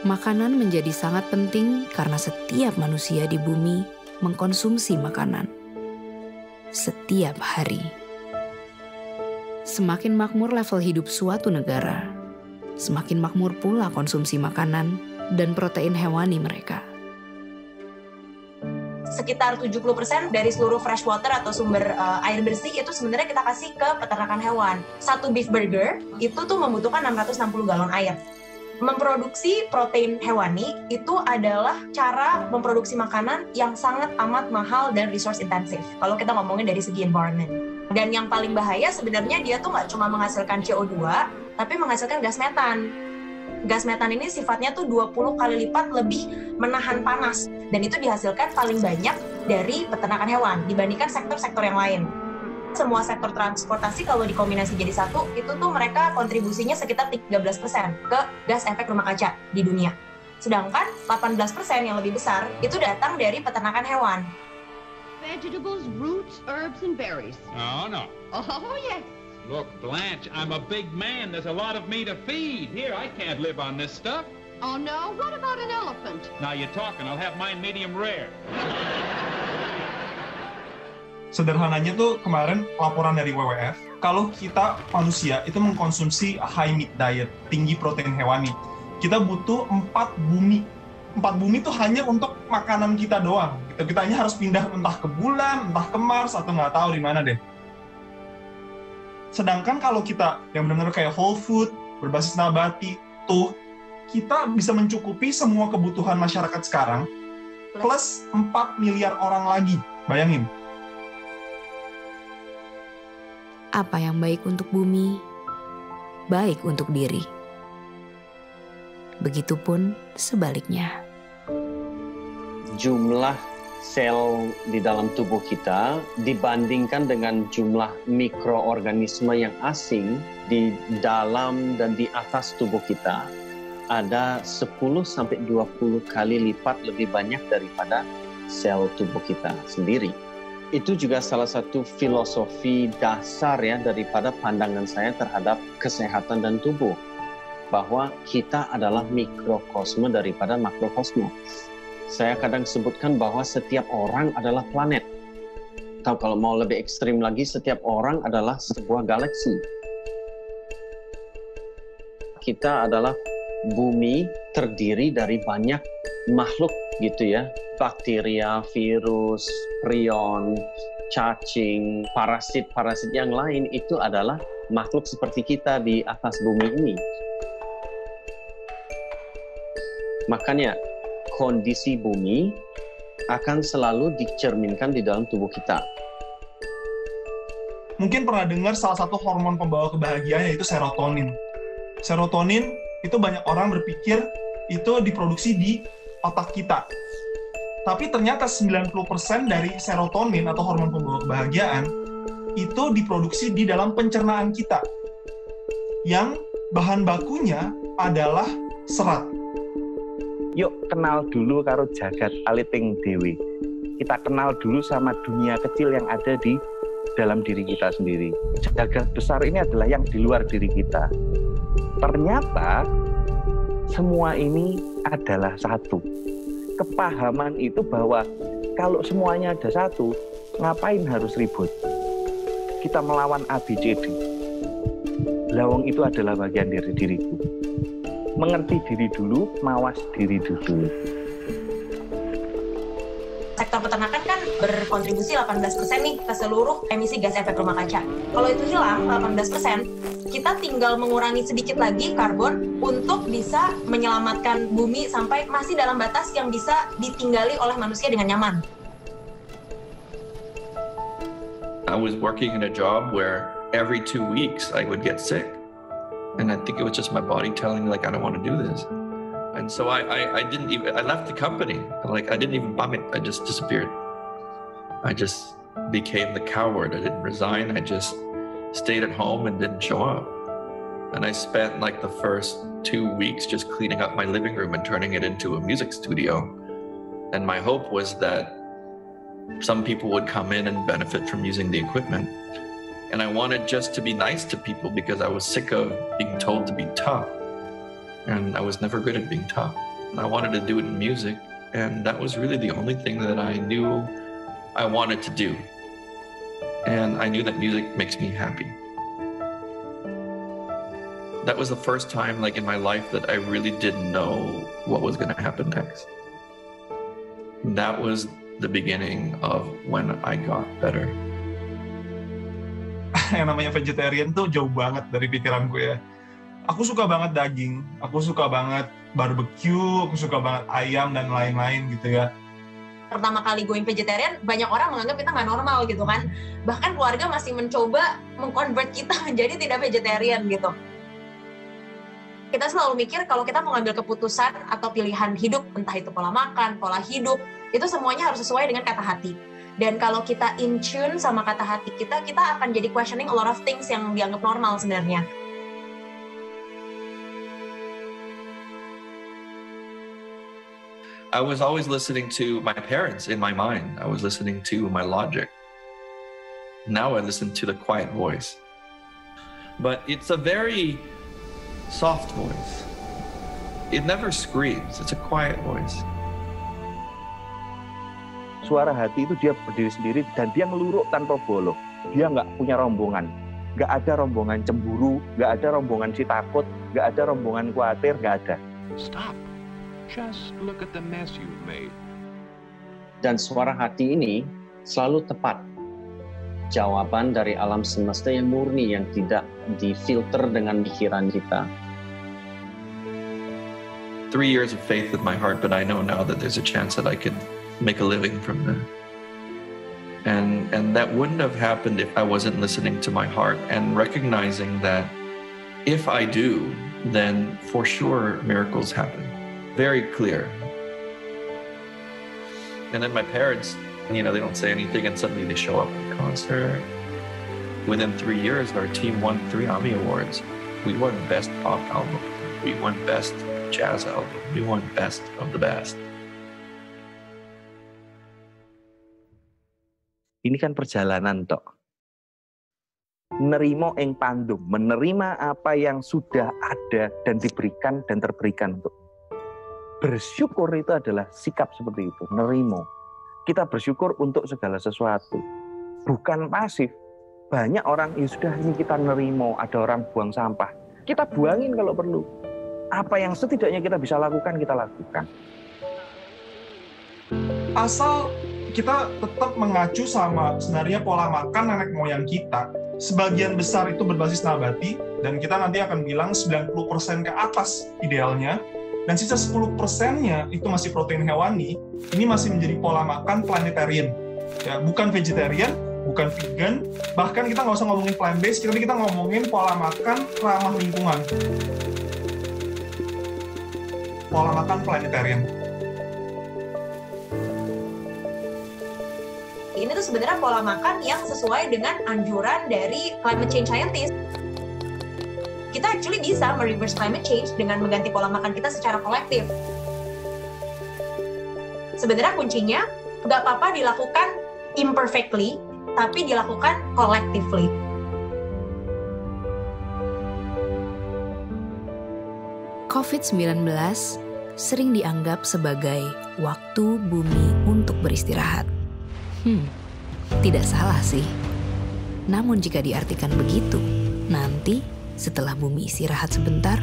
Makanan menjadi sangat penting karena setiap manusia di bumi mengkonsumsi makanan setiap hari. Semakin makmur level hidup suatu negara, semakin makmur pula konsumsi makanan dan protein hewani mereka. Sekitar 70% dari seluruh fresh water atau sumber air bersih itu sebenarnya kita kasih ke peternakan hewan. Satu beef burger itu tuh membutuhkan 660 galon air. Memproduksi protein hewani itu adalah cara memproduksi makanan yang sangat amat mahal dan resource intensif kalau kita ngomongin dari segi environment. Dan yang paling bahaya sebenarnya dia tuh nggak cuma menghasilkan CO2, tapi menghasilkan gas metan. Gas metan ini sifatnya tuh 20 kali lipat lebih menahan panas, dan itu dihasilkan paling banyak dari peternakan hewan dibandingkan sektor-sektor yang lain. Semua sektor transportasi kalau dikombinasi jadi satu, itu tuh mereka kontribusinya sekitar 13% ke gas efek rumah kaca di dunia. Sedangkan 18% yang lebih besar itu datang dari peternakan hewan. Vegetables, roots, herbs, and berries. Oh, no. Oh, yes. Look, Blanche, I'm a big man. There's a lot of me to feed. Here, I can't live on this stuff. Oh, no? What about an elephant? Now you're talking. I'll have mine medium rare. Sederhananya tuh kemarin laporan dari WWF, kalau kita manusia itu mengkonsumsi high meat diet, tinggi protein hewani, kita butuh 4 bumi. 4 bumi itu hanya untuk makanan kita doang. Kita hanya harus pindah entah ke bulan, entah ke Mars, atau nggak tahu di mana deh. Sedangkan kalau kita yang benar-benar kayak whole food, berbasis nabati, tuh kita bisa mencukupi semua kebutuhan masyarakat sekarang, plus 4 miliar orang lagi. Bayangin. Apa yang baik untuk bumi, baik untuk diri. Begitupun sebaliknya. Jumlah sel di dalam tubuh kita dibandingkan dengan jumlah mikroorganisme yang asing di dalam dan di atas tubuh kita ada 10-20 kali lipat lebih banyak daripada sel tubuh kita sendiri. Itu juga salah satu filosofi dasar ya daripada pandangan saya terhadap kesehatan dan tubuh, bahwa kita adalah mikrokosme daripada makrokosme. Saya kadang sebutkan bahwa setiap orang adalah planet. Atau kalau mau lebih ekstrim lagi, setiap orang adalah sebuah galaksi. Kita adalah bumi terdiri dari banyak makhluk gitu ya. Bakteria, virus, prion, cacing, parasit-parasit yang lain itu adalah makhluk seperti kita di atas bumi ini. Makanya kondisi bumi akan selalu dicerminkan di dalam tubuh kita. Mungkin pernah dengar salah satu hormon pembawa kebahagiaan yaitu serotonin. Serotonin itu banyak orang berpikir itu diproduksi di otak kita. Tapi ternyata 90% dari serotonin atau hormon pembawa kebahagiaan itu diproduksi di dalam pencernaan kita. Yang bahan bakunya adalah serat. Yuk kenal dulu karo jagat aliting dewi. Kita kenal dulu sama dunia kecil yang ada di dalam diri kita sendiri. Jagat besar ini adalah yang di luar diri kita. Ternyata semua ini adalah satu. Kepahaman itu bahwa kalau semuanya ada satu, ngapain harus ribut? Kita melawan ABCD. Lawang itu adalah bagian dari diriku. Mengerti diri dulu, mawas diri dulu. Sektor peternakan kan berkontribusi 18% nih ke seluruh emisi gas efek rumah kaca. Kalau itu hilang 18%, kita tinggal mengurangi sedikit lagi karbon untuk bisa menyelamatkan bumi sampai masih dalam batas yang bisa ditinggali oleh manusia dengan nyaman. I was working in a job where every 2 weeks I would get sick. And I think it was just my body telling me, like, I don't want to do this. And so I left the company. Like, I didn't even bum it. I just disappeared. I just became the coward. I didn't resign. I just stayed at home and didn't show up. And I spent like the first 2 weeks just cleaning up my living room and turning it into a music studio. And my hope was that some people would come in and benefit from using the equipment. And I wanted just to be nice to people because I was sick of being told to be tough. And I was never good at being tough. And I wanted to do it in music. And that was really the only thing that I knew I wanted to do. And I knew that music makes me happy. That was the first time like in my life that I really didn't know what was going to happen next. That was the beginning of when I got better. Yang namanya vegetarian tuh jauh banget dari pikiranku ya. Aku suka banget daging, aku suka banget barbecue, aku suka banget ayam dan lain-lain gitu ya. Pertama kali going vegetarian, banyak orang menganggap kita nggak normal gitu kan. Bahkan keluarga masih mencoba mengkonvert kita menjadi tidak vegetarian gitu. Kita selalu mikir kalau kita mau ngambil keputusan atau pilihan hidup, entah itu pola makan, pola hidup, itu semuanya harus sesuai dengan kata hati. Dan kalau kita in tune sama kata hati kita akan jadi questioning a lot of things yang dianggap normal sebenarnya. I was always listening to my parents in my mind. I was listening to my logic. Now I listen to the quiet voice. But it's a very soft voice. It never screams. It's a quiet voice. Suara hati itu dia berdiri sendiri dan dia ngeluruk tanpa bolong. Dia nggak punya rombongan. Nggak ada rombongan cemburu, nggak ada rombongan si takut, nggak ada rombongan khawatir, nggak ada. Stop. Just look at the mess you've made. Dan suara hati ini selalu tepat. Jawaban dari alam semesta yang murni, yang tidak difilter dengan pikiran kita. 3 years of faith with my heart, but I know now that there's a chance that I could make a living from that. And that wouldn't have happened if I wasn't listening to my heart and recognizing that if I do, then for sure miracles happen. Very clear. And then my parents, they don't say anything and suddenly they show up at the concert. Within 3 years, our team won 3 AMI Awards. We won Best Pop Album. We won Best Jazz Album. We won Best of the Best. Ini kan perjalanan tok. Nerimo ing pandum, menerima apa yang sudah ada dan diberikan dan terberikan untuk. Bersyukur itu adalah sikap seperti itu, nerimo. Kita bersyukur untuk segala sesuatu, bukan pasif. Banyak orang, ya sudah ini kita nerimo, ada orang buang sampah, kita buangin kalau perlu. Apa yang setidaknya kita bisa lakukan, kita lakukan. Asal kita tetap mengacu sama sebenarnya pola makan nenek moyang kita. Sebagian besar itu berbasis nabati, dan kita nanti akan bilang 90% ke atas idealnya, dan sisa 10%-nya itu masih protein hewani. Ini masih menjadi pola makan planetarian, ya, bukan vegetarian, bukan vegan, bahkan kita nggak usah ngomongin plant-based, tapi kita ngomongin pola makan ramah lingkungan. Pola makan planetarian. Ini tuh sebenarnya pola makan yang sesuai dengan anjuran dari climate change scientist. Kita actually bisa mereverse climate change dengan mengganti pola makan kita secara kolektif. Sebenarnya kuncinya nggak apa-apa dilakukan imperfectly, tapi dilakukan collectively. COVID-19 sering dianggap sebagai waktu bumi untuk beristirahat. Tidak salah sih. Namun jika diartikan begitu, nanti setelah bumi istirahat sebentar,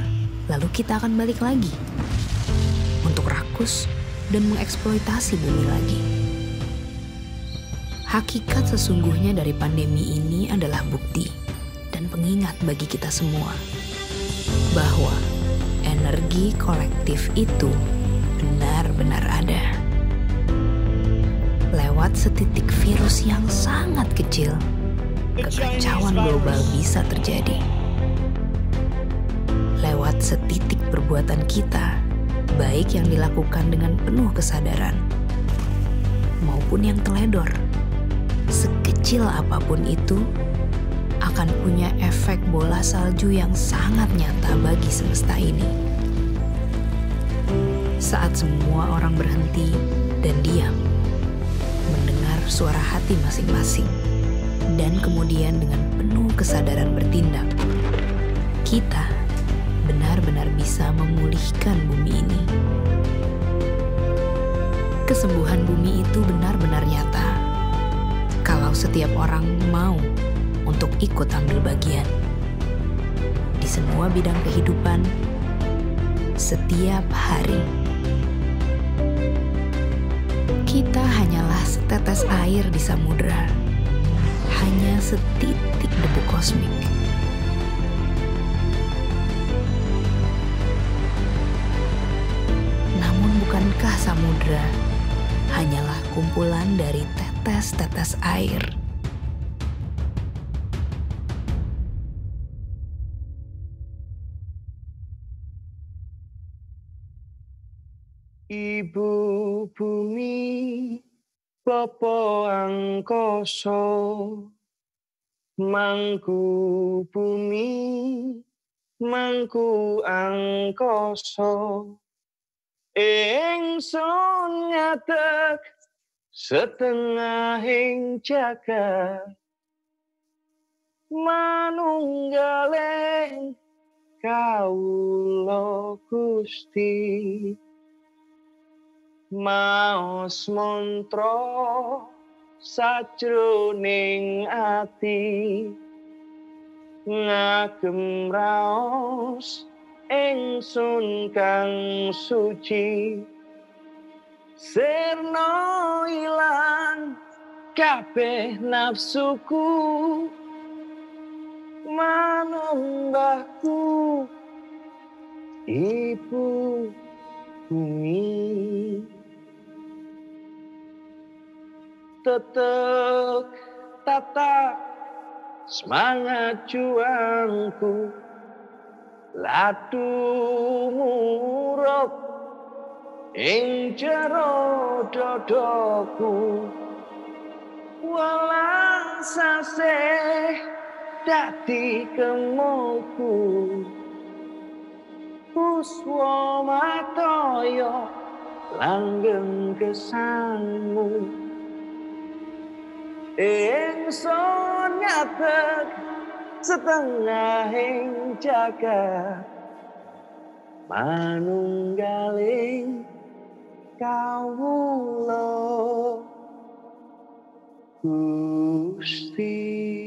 lalu kita akan balik lagi untuk rakus dan mengeksploitasi bumi lagi. Hakikat sesungguhnya dari pandemi ini adalah bukti dan pengingat bagi kita semua bahwa energi kolektif itu benar-benar ada. Lewat setitik virus yang sangat kecil, kekacauan global bisa terjadi. Lewat setitik perbuatan kita, baik yang dilakukan dengan penuh kesadaran, maupun yang teledor, sekecil apapun itu, akan punya efek bola salju yang sangat nyata bagi semesta ini. Saat semua orang berhenti dan diam, mendengar suara hati masing-masing, dan kemudian dengan penuh kesadaran bertindak, kita benar-benar bisa memulihkan bumi ini. Kesembuhan bumi itu benar-benar nyata kalau setiap orang mau untuk ikut ambil bagian. di semua bidang kehidupan setiap hari. Kita hanyalah setetes air di samudera, hanya setitik debu kosmik. Namun bukankah samudera hanyalah kumpulan dari tetes-tetes air? Ibu bumi, Bapa angkasa, mangku bumi, mangku angkasa, ingsun ngadeg setengahing jagat, manunggaling kawula Gusti. Maos mantra sajroning ati, ngagem raos ingsun kang suci, sirna ilang kabeh nafsuku, manembahku Ibu bumi. Tetep tatap semangat juangku, ladu murup ing jero dodoku, walang sasih dadi kemoku, puswa mataya langgeng gesangmu. Ingsun ngadeg setengahing jagat, manunggaling kawula Gusti.